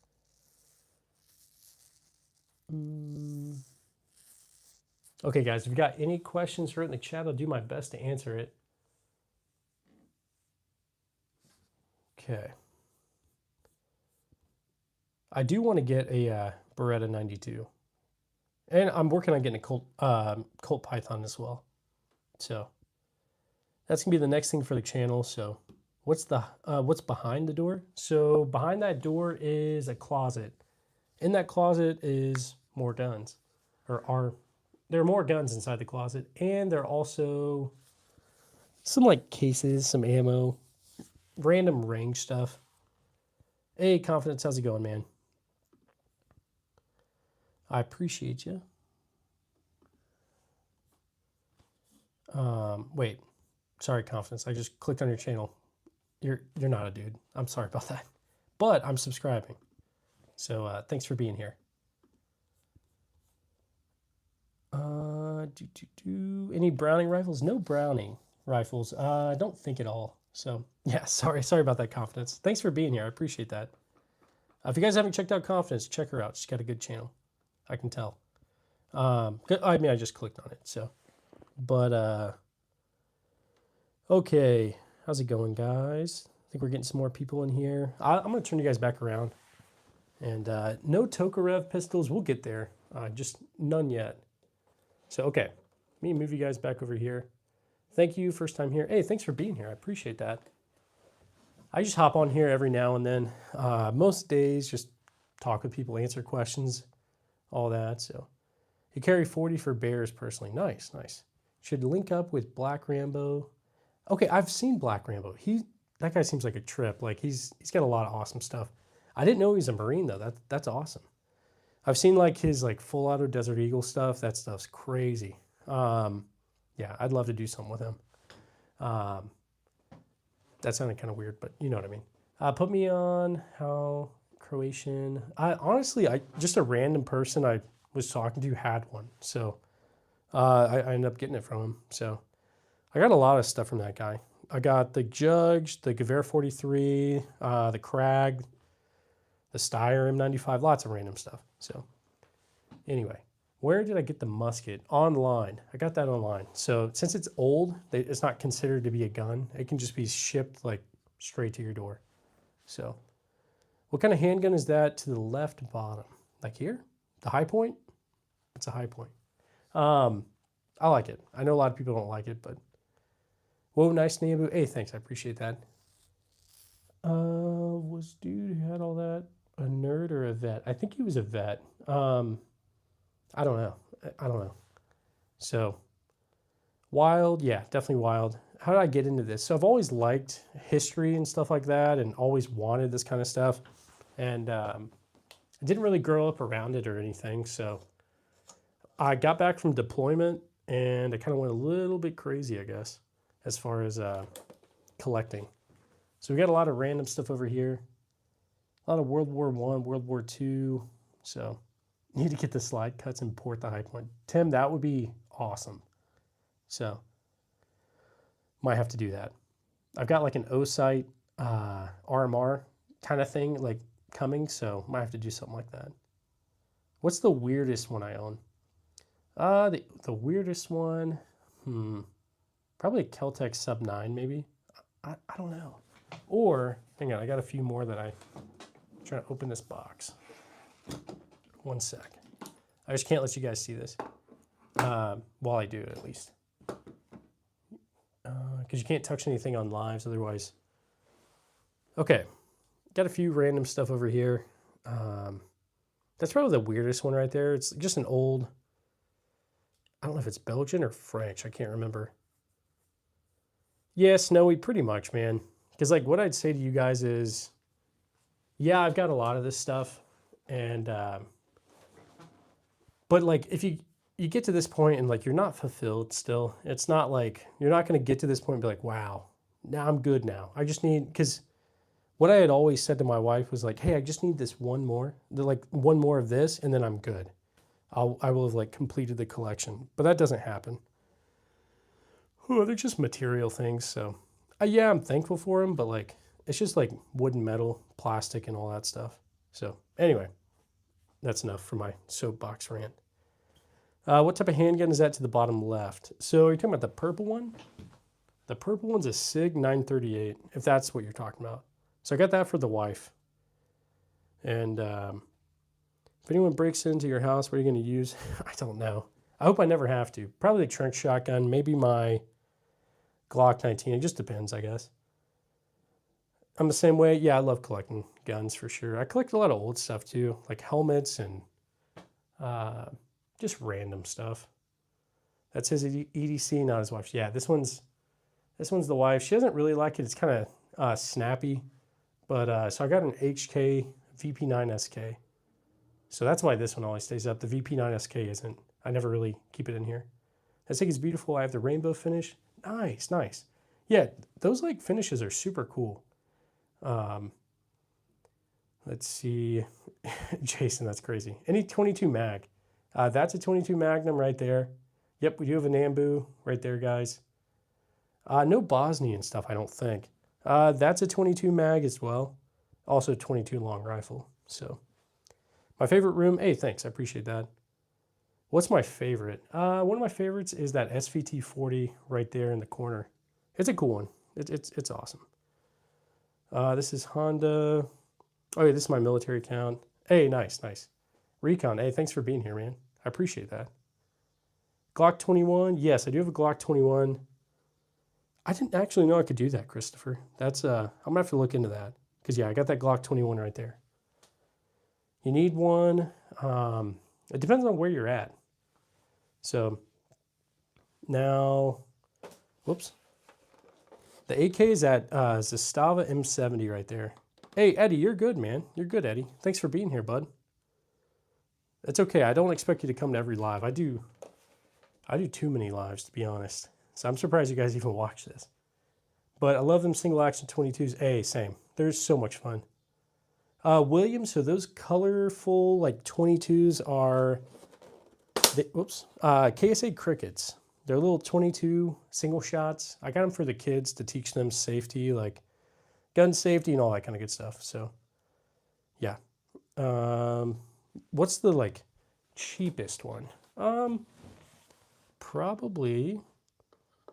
Okay, guys, if you got any questions for it in the chat, I'll do my best to answer it. Okay. I do want to get a Beretta 92. And I'm working on getting a Colt Python as well. So that's gonna be the next thing for the channel. So what's behind the door? So behind that door is a closet. In that closet is more guns. There are more guns inside the closet, and there are also some like cases, some ammo, random range stuff. Hey, Confidence, how's it going, man? I appreciate you. Wait, sorry, Confidence. I just clicked on your channel. You're not a dude. I'm sorry about that. But I'm subscribing. So thanks for being here. Any Browning rifles? No Browning rifles. I don't think at all. So yeah, sorry about that, Confidence. Thanks for being here. I appreciate that. If you guys haven't checked out Confidence, check her out. She's got a good channel. I can tell. I mean, I just clicked on it. So, but okay, how's it going, guys? I think we're getting some more people in here. I'm gonna turn you guys back around. And no Tokarev pistols. We'll get there. Just none yet. So okay, let me move you guys back over here. Thank you, first time here. Hey, thanks for being here. I appreciate that. I just hop on here every now and then. Most days, just talk with people, answer questions, all that. So you carry 40 for bears personally. Nice, nice. Should link up with Black Rambo. Okay, I've seen Black Rambo. That guy seems like a trip. Like he's got a lot of awesome stuff. I didn't know he was a Marine though. That's awesome. I've seen like his like full auto Desert Eagle stuff. That stuff's crazy. Yeah, I'd love to do something with him. That sounded kind of weird, but you know what I mean. Put me on how Croatian. Honestly, just a random person I was talking to had one, so I ended up getting it from him. So I got a lot of stuff from that guy. I got the Judge, the Gewehr 43, the Krag, the Steyr M95, lots of random stuff. So anyway. Where did I get the musket? Online. I got that online. So since it's old, it's not considered to be a gun. It can just be shipped like straight to your door. So what kind of handgun is that to the left bottom? Like here? The high point? It's a high point. I like it. I know a lot of people don't like it, but whoa, nice Nambu. Hey, thanks. I appreciate that. Was dude who had all that a nerd or a vet? I think he was a vet. I don't know. So wild, yeah, definitely wild. How did I get into this? So I've always liked history and stuff like that and always wanted this kind of stuff. And I didn't really grow up around it or anything. So I got back from deployment and I kind of went a little bit crazy, I guess, as far as collecting. So we got a lot of random stuff over here. A lot of World War I, World War II. So need to get the slide cuts and port the high point. Tim, that would be awesome. So might have to do that. I've got like an O-Sight RMR kind of thing like coming, so might have to do something like that. What's the weirdest one I own? The weirdest one, probably a Keltec Sub 9 maybe. I don't know. Or, hang on, I got a few more that I'm trying to open this box. 1 sec. I just can't let you guys see this. While I do it, at least. Because you can't touch anything on lives otherwise. Okay. Got a few random stuff over here. That's probably the weirdest one right there. It's just an old, I don't know if it's Belgian or French. I can't remember. Yeah, snowy pretty much, man. Because like what I'd say to you guys is, yeah, I've got a lot of this stuff. And but like if you get to this point and like you're not fulfilled still, it's not like you're not going to get to this point and be like, wow, now I'm good now. I just need, because what I had always said to my wife was like, hey, I just need this one more, like one more of this, and then I'm good. I will have like completed the collection, but that doesn't happen. Oh, they're just material things. So yeah, I'm thankful for them, but like it's just like wood and metal, plastic, and all that stuff. So anyway, that's enough for my soapbox rant. What type of handgun is that to the bottom left? So are you talking about the purple one? The purple one's a SIG 938, if that's what you're talking about. So I got that for the wife. And if anyone breaks into your house, what are you going to use? I don't know. I hope I never have to. Probably the trench shotgun, maybe my Glock 19. It just depends, I guess. I'm the same way. Yeah, I love collecting guns for sure. I collect a lot of old stuff too, like helmets and just random stuff. That's his EDC, not his wife's. Yeah, this one's the wife. She doesn't really like it. It's kind of snappy, but so I got an HK VP9 SK. So that's why this one always stays up. The VP9 SK isn't. I never really keep it in here. I think it's beautiful. I have the rainbow finish. Nice, nice. Yeah, those like finishes are super cool. Let's see. Jason, that's crazy. Any 22 mag. That's a 22 Magnum right there. Yep, we do have a Nambu right there, guys. No Bosnian stuff, I don't think. That's a 22 mag as well. Also 22 long rifle. So my favorite room. Hey, thanks. I appreciate that. What's my favorite? One of my favorites is that SVT-40 right there in the corner. It's a cool one. It's awesome. This is Honda. Oh yeah, this is my military account. Hey, nice, nice. Recon. Hey, thanks for being here, man. I appreciate that. Glock 21. Yes, I do have a Glock 21. I didn't actually know I could do that, Christopher. That's I'm gonna have to look into that. Because yeah, I got that Glock 21 right there. You need one. It depends on where you're at. So now, whoops. The AK is at Zastava M70 right there. Hey, Eddie, you're good, man. You're good, Eddie. Thanks for being here, bud. It's okay. I don't expect you to come to every live. I do too many lives, to be honest. So I'm surprised you guys even watch this. But I love them single action 22s. Hey, same. They're so much fun. Williams, so those colorful like 22s are, KSA Crickets. They're little 22 single shots. I got them for the kids to teach them safety, like gun safety and all that kind of good stuff. So yeah. What's the like cheapest one? Probably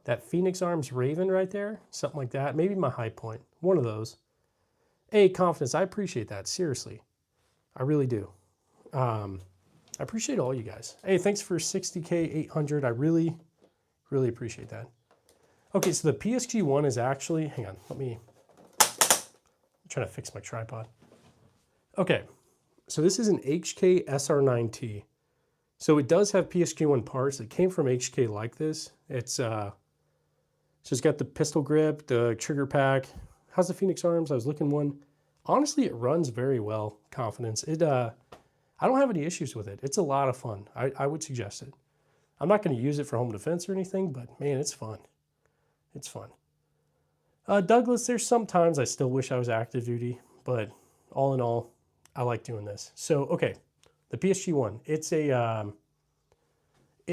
that Phoenix Arms Raven right there. Something like that. Maybe my High Point. One of those. Hey, Confidence, I appreciate that. Seriously. I really do. I appreciate all you guys. Hey, thanks for 60K 800. I really appreciate that. Okay, so the PSG one is actually, hang on, I'm trying to fix my tripod. Okay, so this is an HK SR9T. So it does have PSG one parts. It came from HK like this. So it's got the pistol grip, the trigger pack. How's the Phoenix Arms? I was looking one. Honestly, it runs very well, Confidence. I don't have any issues with it. It's a lot of fun. I would suggest it. I'm not going to use it for home defense or anything, but man, it's fun. It's fun. Douglas, there's sometimes I still wish I was active duty, but all in all, I like doing this. So, okay, the PSG one.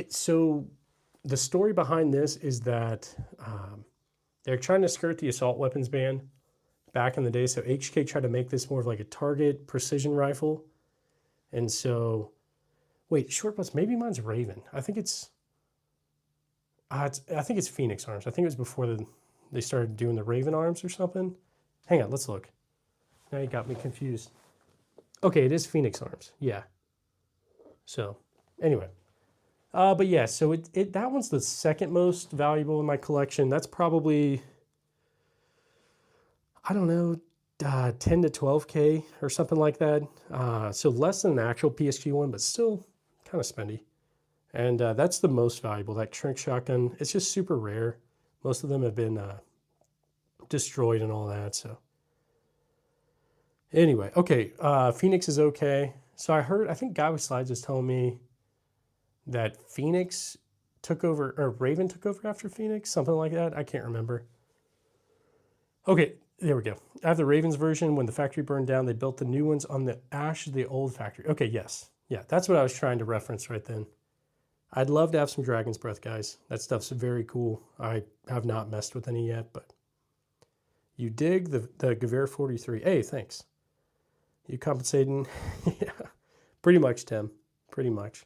So the story behind this is that they're trying to skirt the assault weapons ban back in the day. So HK tried to make this more of like a target precision rifle. And so, wait, short bus, maybe mine's Raven. I think it's Phoenix Arms. I think it was before they started doing the Raven Arms or something. Hang on, let's look. Now you got me confused. Okay, it is Phoenix Arms. Yeah. So, anyway. But yeah, so that one's the second most valuable in my collection. That's probably, I don't know, 10 to 12K or something like that. So less than an actual PSG one, but still kind of spendy. And that's the most valuable, that Trink shotgun. It's just super rare. Most of them have been destroyed and all that. So anyway, okay, Phoenix is okay. So I think Guy with Slides was telling me that Phoenix took over, or Raven took over after Phoenix, something like that. I can't remember. Okay, there we go. I have the Ravens version. When the factory burned down, they built the new ones on the ash of the old factory. Okay, yes. Yeah, that's what I was trying to reference right then. I'd love to have some Dragon's Breath, guys. That stuff's very cool. I have not messed with any yet, but you dig the Gewehr 43. Hey, thanks. You compensating? Yeah, pretty much, Tim. Pretty much.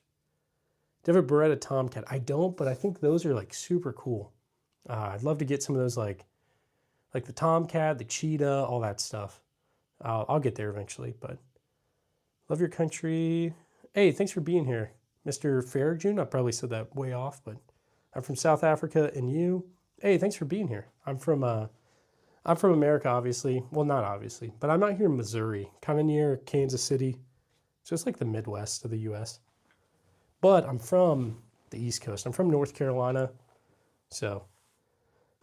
Do you have a Beretta Tomcat? I don't, but I think those are like super cool. I'd love to get some of those like the Tomcat, the Cheetah, all that stuff. I'll get there eventually, but love your country. Hey, thanks for being here, Mr. Farajun. I probably said that way off, but I'm from South Africa, and you? Hey, thanks for being here. I'm from America, obviously. Well, not obviously, but I'm out here in Missouri, kind of near Kansas City. So it's like the Midwest of the U.S. But I'm from the East Coast. I'm from North Carolina. So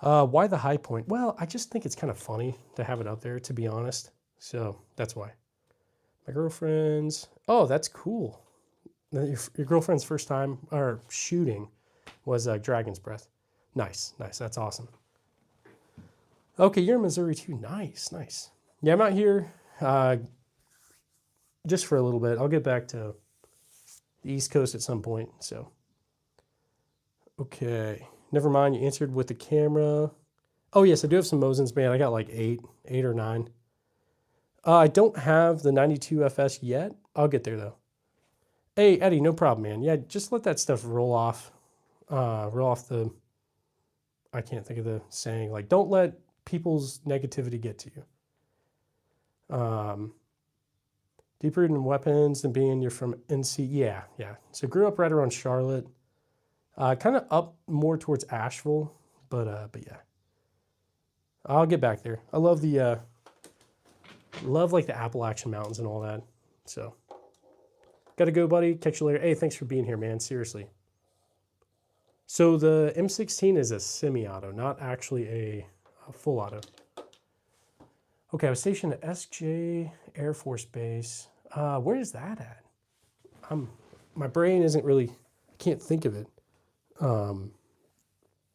why the High Point? Well, I just think it's kind of funny to have it up there, to be honest. So that's why. My girlfriend's, oh, that's cool. Your girlfriend's first time or shooting was Dragon's Breath. Nice, nice. That's awesome. Okay, you're in Missouri too. Nice, nice. Yeah, I'm out here just for a little bit. I'll get back to the East Coast at some point. So, okay. Never mind. You answered with the camera. Oh, yes, I do have some Mosins, man. I got like eight or nine. I don't have the 92 FS yet. I'll get there, though. Hey, Eddie, no problem, man. Yeah, just let that stuff roll off. Roll off the... I can't think of the saying. Like, don't let people's negativity get to you. Deep rooted in weapons and being you're from NC. Yeah. So grew up right around Charlotte. Kind of up more towards Asheville, but yeah. I'll get back there. I love the like the Appalachian Mountains and all that. So gotta go, buddy. Catch you later. Hey, thanks for being here, man. Seriously. So the M16 is a semi-auto, not actually a full auto. Okay, I was stationed at SJ Air Force Base. Where is that at? My brain isn't really, I can't think of it. No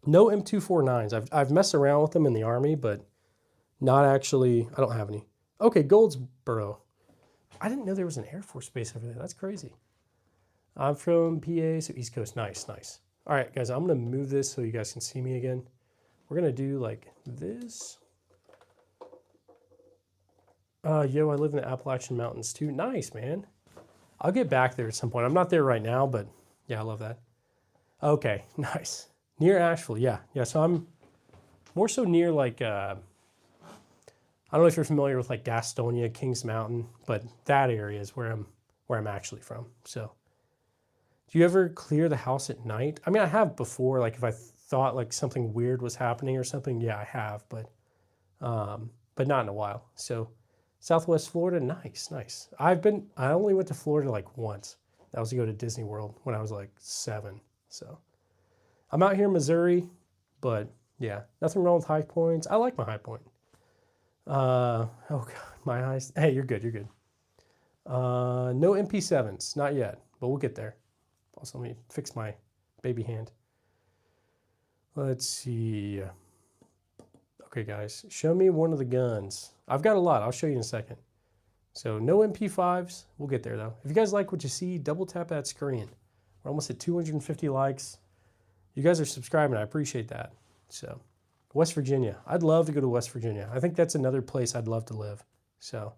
M249s. I've messed around with them in the Army, but not actually, I don't have any. Okay, Goldsboro. I didn't know there was an Air Force Base over there. That's crazy. I'm from PA, so East Coast. Nice. All right, guys, I'm going to move this so you guys can see me again. We're going to do like this. Yo, I live in the Appalachian Mountains too. Nice, man. I'll get back there at some point. I'm not there right now, but yeah, I love that. Okay, nice. Near Asheville, yeah. So I'm more so near like, I don't know if you're familiar with like Gastonia, Kings Mountain, but that area is where I'm actually from. So do you ever clear the house at night? I mean, I have before, like if I thought like something weird was happening or something, yeah, I have, but not in a while. So Southwest Florida, nice. I only went to Florida like once. That was to go to Disney World when I was like 7. So I'm out here in Missouri, but yeah, nothing wrong with high points. I like my high point. Oh God, my eyes. Hey, you're good. No MP7s, not yet, but we'll get there. Also, let me fix my baby hand. Let's see. Okay, guys, show me one of the guns. I've got a lot. I'll show you in a second. So no MP5s. We'll get there, though. If you guys like what you see, double tap that screen. We're almost at 250 likes. You guys are subscribing. I appreciate that. So West Virginia. I'd love to go to West Virginia. I think that's another place I'd love to live. So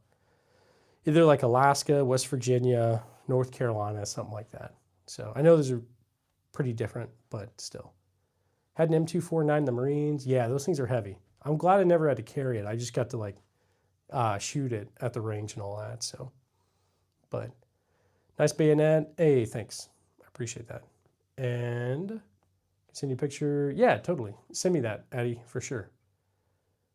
either like Alaska, West Virginia, North Carolina, something like that. So I know those are pretty different, but still. Had an M249 in the Marines. Yeah, those things are heavy. I'm glad I never had to carry it. I just got to like shoot it at the range and all that. So, but nice bayonet. Hey, thanks. I appreciate that. And send you a picture. Yeah, totally. Send me that, Eddie, for sure.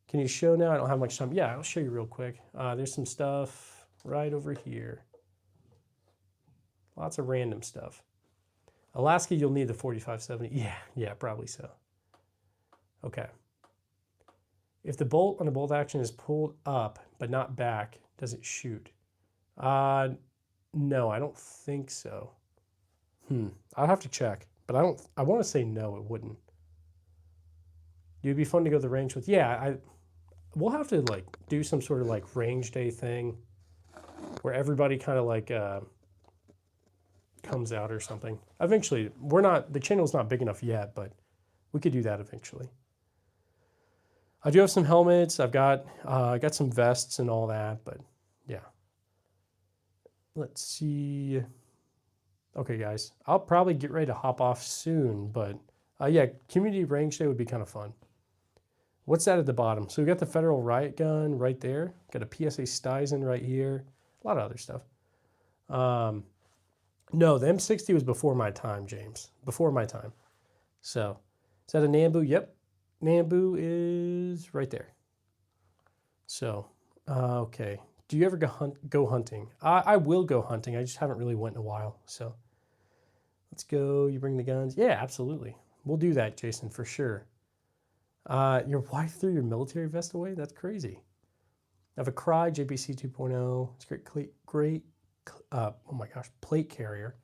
Can you show now? I don't have much time. Yeah, I'll show you real quick. There's some stuff right over here. Lots of random stuff. Alaska, you'll need the 4570. Yeah, probably so. Okay. If the bolt on a bolt action is pulled up but not back, does it shoot? No, I don't think so. I'll have to check, but I want to say no, it wouldn't. It'd be fun to go to the range with. Yeah, we'll have to like do some sort of like range day thing where everybody kind of like comes out or something. Eventually, the channel's not big enough yet, but we could do that eventually. I do have some helmets. I got some vests and all that, but yeah. Let's see. Okay, guys, I'll probably get ready to hop off soon, but yeah, community range day would be kind of fun. What's that at the bottom? So we got the Federal Riot Gun right there. Got a PSA Stuyvesant right here. A lot of other stuff. No, the M60 was before my time, James. Before my time. So, is that a Nambu? Yep. Nambu is right there. So, okay. Do you ever go hunting? I will go hunting. I just haven't really went in a while. So, let's go. You bring the guns? Yeah, absolutely. We'll do that, Jason, for sure. Your wife threw your military vest away? That's crazy. I have a Cry JBC 2.0. It's great, oh my gosh, plate carrier.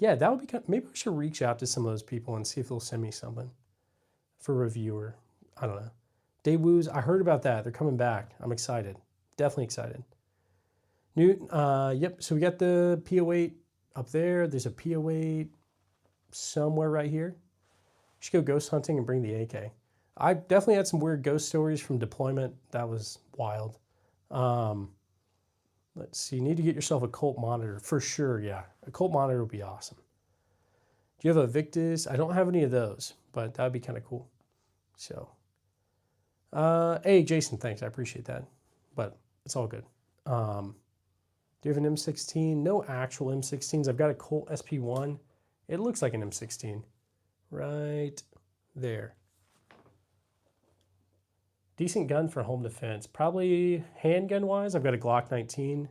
Yeah, that would be maybe I should reach out to some of those people and see if they'll send me something for reviewer. I don't know. Daewoo's, I heard about that. They're coming back. I'm excited. Definitely excited. Yep, so we got the P08 up there. There's a P08 somewhere right here. You should go ghost hunting and bring the AK. I definitely had some weird ghost stories from deployment. That was wild. Let's see. You need to get yourself a Colt monitor for sure. Yeah, a Colt monitor would be awesome. Do you have a Victus? I don't have any of those, but that'd be kind of cool. So, hey, Jason, thanks. I appreciate that, but it's all good. Do you have an M16? No actual M16s. I've got a Colt SP1. It looks like an M16 right there. Decent gun for home defense. Probably handgun-wise, I've got a Glock 19.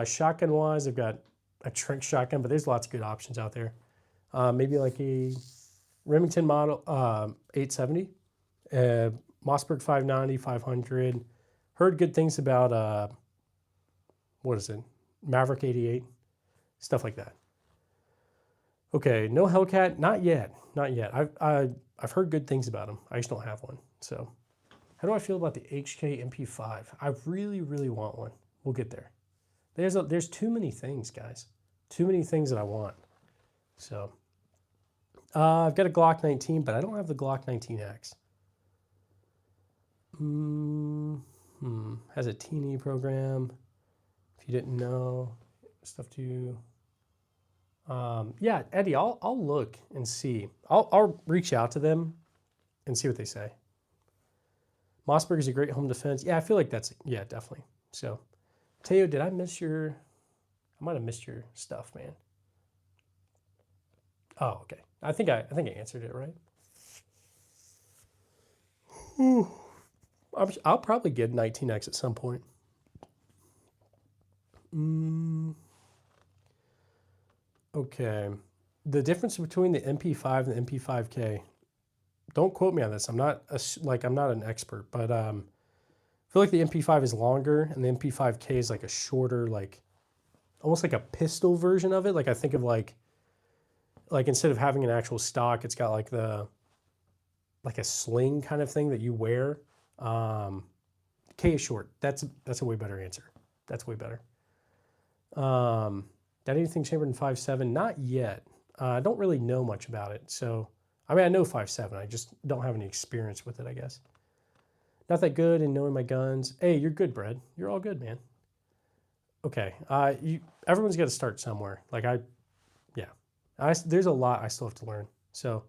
Shotgun-wise, I've got a Trink shotgun, but there's lots of good options out there. Maybe like a Remington model 870, Mossberg 590, 500. Heard good things about, what is it? Maverick 88, stuff like that. Okay, no Hellcat, not yet, not yet. I've heard good things about them. I just don't have one. So, how do I feel about the HK MP5? I really, really want one. We'll get there. There's too many things, guys. Too many things that I want. So, I've got a Glock 19, but I don't have the Glock 19X. Has a T&E program. If you didn't know, stuff to. Yeah, Eddie, I'll look and see. I'll reach out to them and see what they say. Mossberg is a great home defense. Yeah, I feel like that's, yeah, definitely. So, Teo, did I miss your, I might have missed your stuff, man. Oh, okay. I think I answered it right. I'll probably get 19X at some point. Okay. The difference between the MP5 and the MP5K. Don't quote me on this. I'm not an expert, but I feel like the MP5 is longer and the MP5K is like a shorter, like almost like a pistol version of it. Like I think of like instead of having an actual stock, it's got like a sling kind of thing that you wear. K is short. That's a way better answer. That's way better. Did anything Chamberlain 5.7? Not yet. I don't really know much about it. So, I mean, I know 5.7. I just don't have any experience with it, I guess. Not that good in knowing my guns. Hey, you're good, Brad. You're all good, man. Okay. Everyone's got to start somewhere. Like there's a lot I still have to learn. So,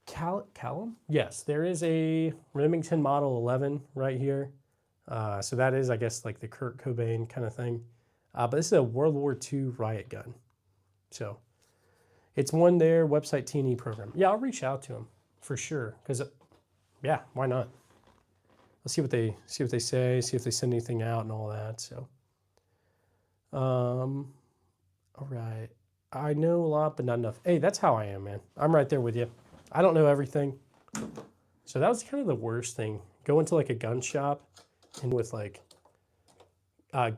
Callum? Yes, there is a Remington Model 11 right here. So that is, I guess, like the Kurt Cobain kind of thing. But this is a World War II riot gun. So it's one there, website T&E program. Yeah, I'll reach out to them for sure. Because, yeah, why not? Let's see what they say, see if they send anything out and all that. So, all right. I know a lot, but not enough. Hey, that's how I am, man. I'm right there with you. I don't know everything. So that was kind of the worst thing. Go into like a gun shop and with like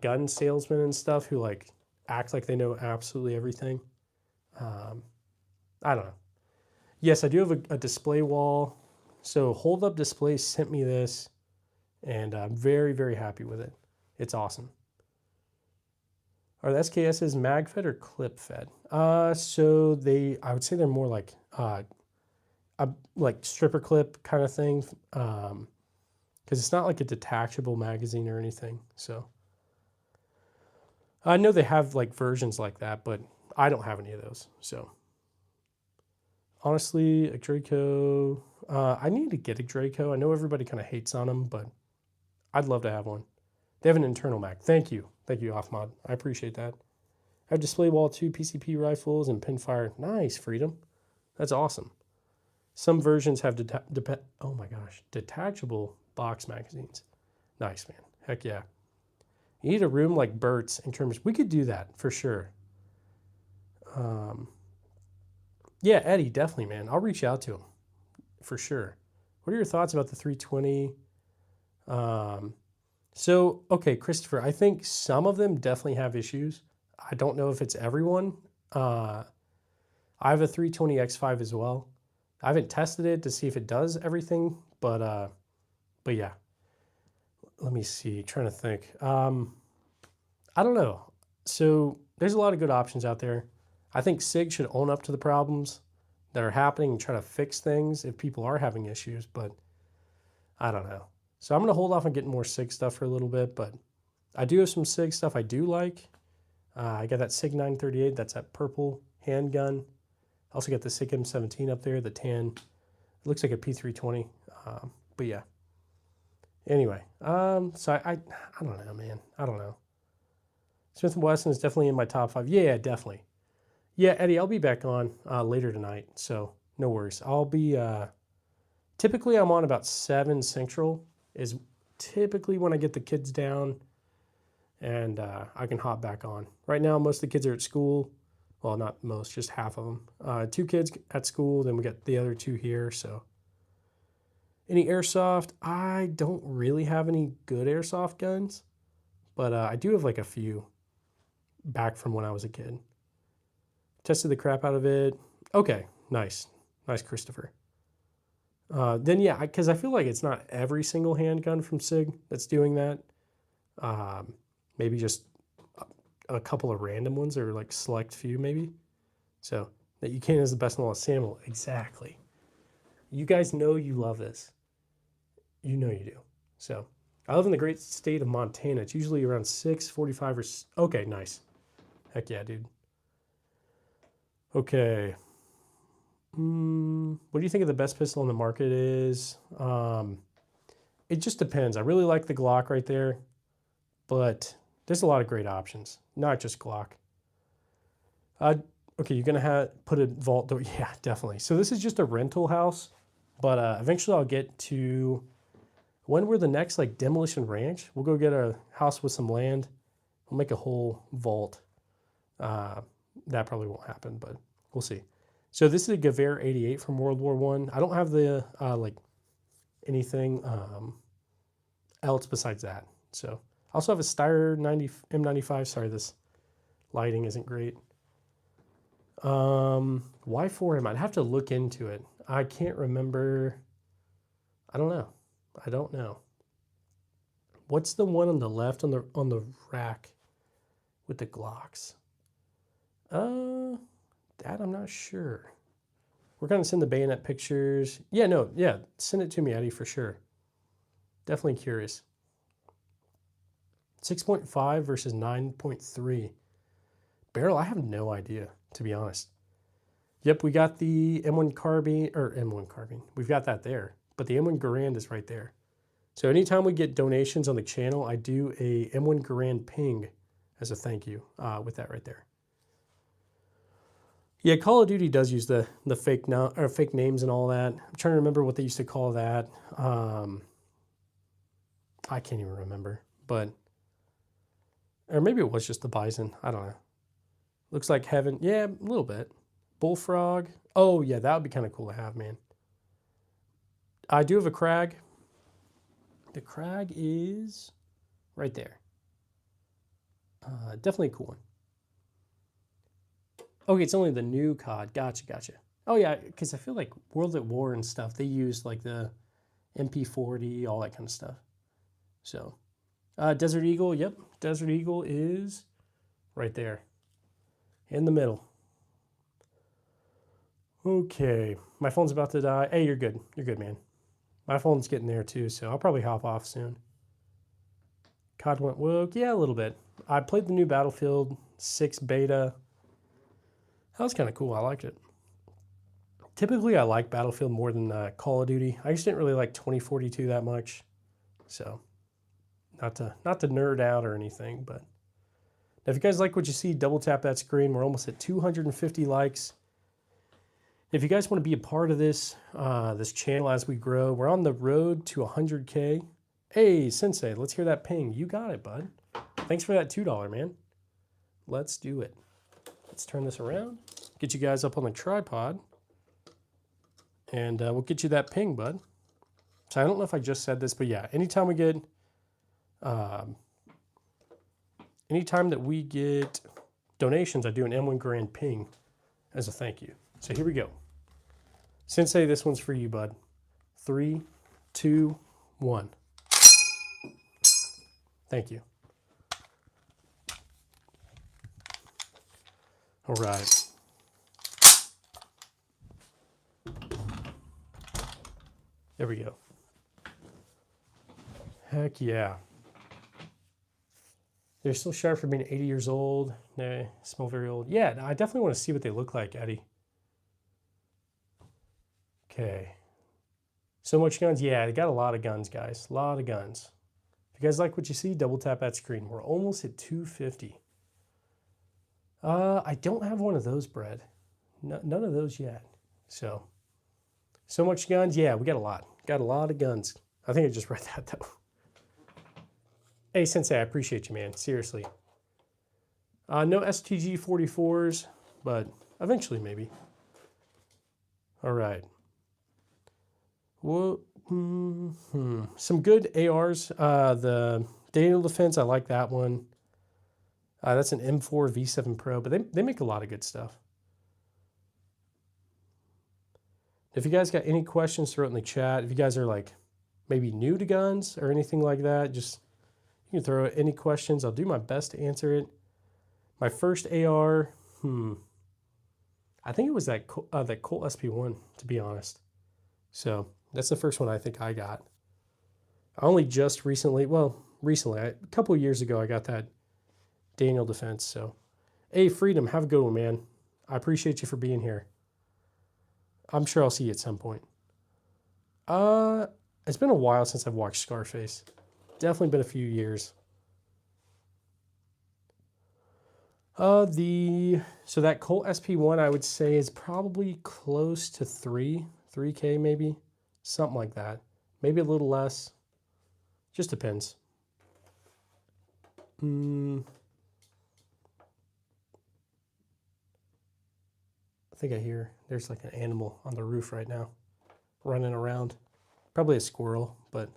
gun salesmen and stuff who like act like they know absolutely everything. I don't know. Yes, I do have a display wall. So Hold Up Display sent me this and I'm very, very happy with it. It's awesome. Are the SKSs mag fed or clip fed? So I would say they're more like stripper clip kind of thing. Because it's not like a detachable magazine or anything. So I know they have like versions like that, but I don't have any of those. So honestly, a Draco, I need to get a Draco. I know everybody kind of hates on them, but I'd love to have one. They have an internal mag. Thank you. Thank you, Offmod. I appreciate that. I have display wall 2 PCP rifles and pinfire. Nice, Freedom. That's awesome. Some versions have oh my gosh, detachable box magazines. Nice, man. Heck yeah. You need a room like Bert's in terms. We could do that for sure. Yeah, Eddie, definitely, man. I'll reach out to him for sure. What are your thoughts about the 320? So, okay, Christopher, I think some of them definitely have issues. I don't know if it's everyone. I have a 320X5 as well. I haven't tested it to see if it does everything, but yeah. Let me see, trying to think. I don't know. So there's a lot of good options out there. I think SIG should own up to the problems that are happening and try to fix things if people are having issues, but I don't know. So I'm going to hold off on getting more SIG stuff for a little bit, but I do have some SIG stuff I do like. I got that SIG 938, that's that purple handgun. I also got the SIG M17 up there, the tan. It looks like a P320, but yeah. Anyway, so I don't know, man. I don't know. Smith & Wesson is definitely in my top 5. Yeah, definitely. Yeah, Eddie, I'll be back on later tonight, so no worries. I'll be, typically I'm on about 7 Central is typically when I get the kids down and I can hop back on. Right now, most of the kids are at school. Well, not most, just half of them. 2 kids at school, then we got the other 2 here, so. Any airsoft? I don't really have any good airsoft guns, but I do have like a few back from when I was a kid. Tested the crap out of it. Okay, nice. Nice, Christopher. Then yeah, because I feel like it's not every single handgun from SIG that's doing that. Maybe just a couple of random ones or like select few maybe. So that you can is the best in all Samuel. Exactly. You guys know you love this. You know you do. So I live in the great state of Montana. It's usually around 6:45 or... Okay, nice. Heck yeah, dude. Okay. What do you think of the best pistol on the market is? It just depends. I really like the Glock right there, but there's a lot of great options, not just Glock. Okay, you're gonna put a vault door. Yeah, definitely. So this is just a rental house, but eventually I'll get to when we're the next like demolition ranch. We'll go get a house with some land. We'll make a whole vault. That probably won't happen, but we'll see. So this is a Gewehr 88 from World War I. I don't have the like anything else besides that. So I also have a Steyr M95. Sorry, this lighting isn't great. Why 4M? I'd have to look into it. I can't remember. I don't know. I don't know. What's the one on the left on the rack with the Glocks? That I'm not sure. We're gonna send the bayonet pictures. Yeah, no, yeah, send it to me, Eddie, for sure. Definitely curious. 6.5 versus 9.3. Barrel, I have no idea, to be honest. Yep, we got the M1 carbine, or M1 carbine. We've got that there, but the M1 Garand is right there. So anytime we get donations on the channel, I do a M1 Garand ping as a thank you with that right there. Yeah, Call of Duty does use the fake names and all that. I'm trying to remember what they used to call that. I can't even remember, but or maybe it was just the Bison. I don't know. Looks like Heaven. Yeah, a little bit. Bullfrog. Oh yeah, that would be kind of cool to have, man. I do have a Krag. The Krag is right there. Definitely a cool one. Okay, it's only the new COD. Gotcha, gotcha. Oh yeah, because I feel like World at War and stuff, they use like the MP40, all that kind of stuff. So, Desert Eagle, yep. Desert Eagle is right there in the middle. Okay, my phone's about to die. Hey, you're good. You're good, man. My phone's getting there too, so I'll probably hop off soon. COD went woke. Yeah, a little bit. I played the new Battlefield 6 beta. That was kind of cool. I liked it. Typically, I like Battlefield more than Call of Duty. I just didn't really like 2042 that much. So, not to nerd out or anything, but if you guys like what you see, double tap that screen. We're almost at 250 likes. If you guys want to be a part of this this channel as we grow, we're on the road to 100K. Hey, Sensei, let's hear that ping. You got it, bud. Thanks for that $2, man. Let's do it. Let's turn this around. Get you guys up on the tripod. And we'll get you that ping, bud. So I don't know if I just said this, but yeah, anytime we get... anytime that we get donations, I do an M1 Garand ping as a thank you. So here we go. Sensei, this one's for you, bud. 3, 2, 1. Thank you. All right. There we go. Heck yeah. They're still sharp for being 80 years old. They smell very old. Yeah, I definitely want to see what they look like, Eddie. Okay. So much guns. Yeah, they got a lot of guns, guys. A lot of guns. If you guys like what you see, double tap that screen. We're almost at 250. I don't have one of those, Brad. None of those yet. So much guns. Yeah, we got a lot. Got a lot of guns. I think I just read that, though. Hey, Sensei, I appreciate you, man. Seriously. No STG 44s, but eventually, maybe. All right. Well, some good ARs. The Daniel Defense, I like that one. That's an M4 V7 Pro, but they make a lot of good stuff. If you guys got any questions, throw it in the chat. If you guys are like maybe new to guns or anything like that, just you can throw any questions. I'll do my best to answer it. My first AR, I think it was that Colt SP1, to be honest. So that's the first one I think I got. I only just recently, a couple of years ago, I got that Daniel Defense. So, hey, Freedom, have a good one, man. I appreciate you for being here. I'm sure I'll see you at some point. It's been a while since I've watched Scarface. Definitely been a few years. So that Colt SP1, I would say, is probably close to 3K maybe, something like that. Maybe a little less. Just depends. I think I hear there's like an animal on the roof right now, running around. Probably a squirrel, but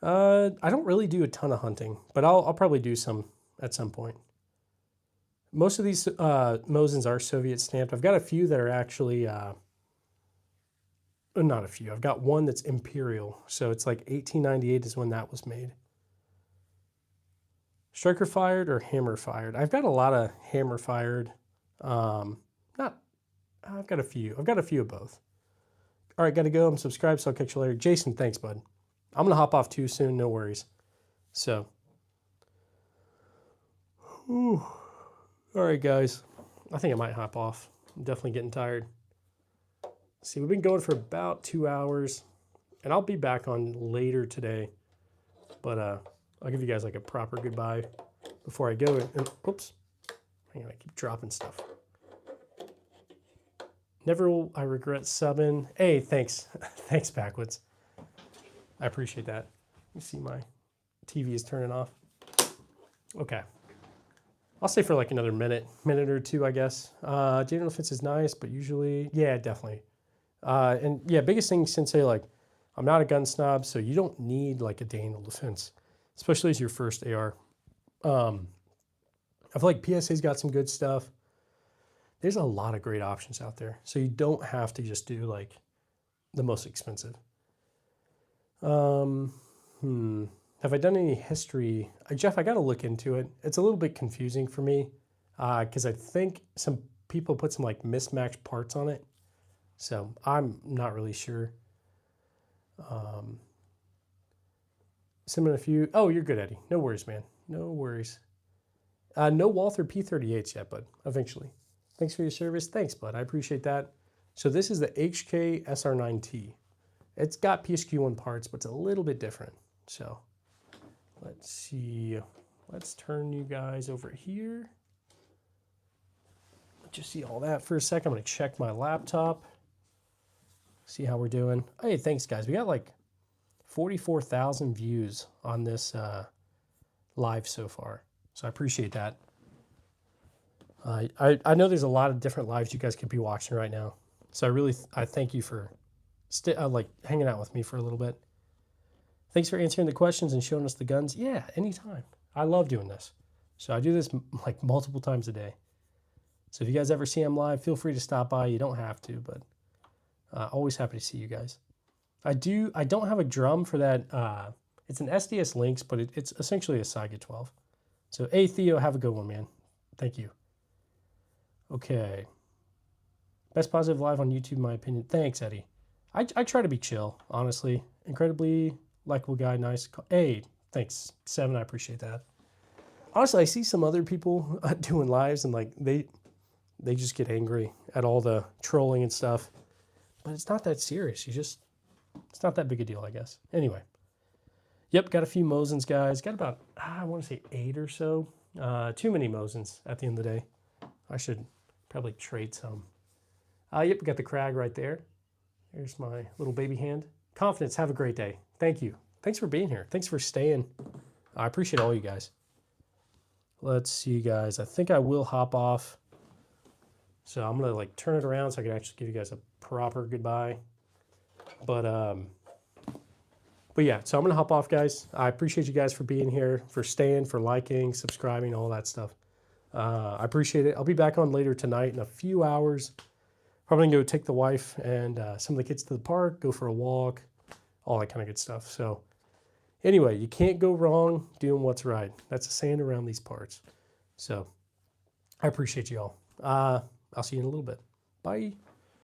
I don't really do a ton of hunting, but I'll probably do some at some point. Most of these Mosins are Soviet stamped. I've got a few that are actually, not a few. I've got one that's Imperial, so it's like 1898 is when that was made. Striker fired or hammer fired? I've got a lot of hammer fired. I've got a few. I've got a few of both. All right, got to go. I'm subscribed, so I'll catch you later. Jason, thanks, bud. I'm going to hop off too soon. No worries. So, all right, guys. I think I might hop off. I'm definitely getting tired. See, we've been going for about 2 hours, and I'll be back on later today. But I'll give you guys like a proper goodbye before I go. And oops, hang on, I keep dropping stuff. Never will I regret subbing. Hey, thanks. Thanks, Backwoods. I appreciate that. You see my TV is turning off. Okay. I'll stay for like another minute or two, I guess. Daniel Defense is nice, but usually, yeah, definitely. And yeah, biggest thing, Sensei, like, I'm not a gun snob, so you don't need like a Daniel Defense, especially as your first AR. I feel like PSA's got some good stuff. There's a lot of great options out there, so you don't have to just do like the most expensive. Have I done any history? Jeff, I got to look into it. It's a little bit confusing for me because I think some people put some like mismatched parts on it. So I'm not really sure. Similar a few. Oh, you're good, Eddie. No worries, man. No worries. No Walther P38s yet, but eventually. Thanks for your service. Thanks, bud. I appreciate that. So this is the HK SR9T. It's got PSQ1 parts, but it's a little bit different. So let's see. Let's turn you guys over here. Let's just see all that for a second. I'm going to check my laptop. See how we're doing. Hey, thanks, guys. We got like 44,000 views on this live so far. So I appreciate that. I know there's a lot of different lives you guys could be watching right now. So I thank you for like hanging out with me for a little bit. Thanks for answering the questions and showing us the guns. Yeah, anytime. I love doing this. So I do this like multiple times a day. So if you guys ever see them live, feel free to stop by. You don't have to, but always happy to see you guys. I don't have a drum for that. It's an SDS Lynx, but it's essentially a Saiga 12. So, hey, Theo, have a good one, man. Thank you. Okay. Best positive live on YouTube, in my opinion. Thanks, Eddie. I try to be chill, honestly. Incredibly likable guy, nice. Hey, thanks, Seven. I appreciate that. Honestly, I see some other people doing lives and like they just get angry at all the trolling and stuff. But it's not that serious. It's not that big a deal, I guess. Anyway, yep, got a few Mosins, guys. Got about, I want to say 8 or so. Too many Mosins at the end of the day. I should probably trade some. Yep, got the crag right there. There's my little baby hand. Confidence, have a great day. Thank you. Thanks for being here. Thanks for staying. I appreciate all you guys. Let's see, guys. I think I will hop off. So I'm going to like turn it around so I can actually give you guys a proper goodbye. But yeah, so I'm going to hop off, guys. I appreciate you guys for being here, for staying, for liking, subscribing, all that stuff. I appreciate it. I'll be back on later tonight in a few hours. Probably going to go take the wife and some of the kids to the park, go for a walk, all that kind of good stuff. So anyway, you can't go wrong doing what's right. That's a saying around these parts. So I appreciate you all. I'll see you in a little bit. Bye.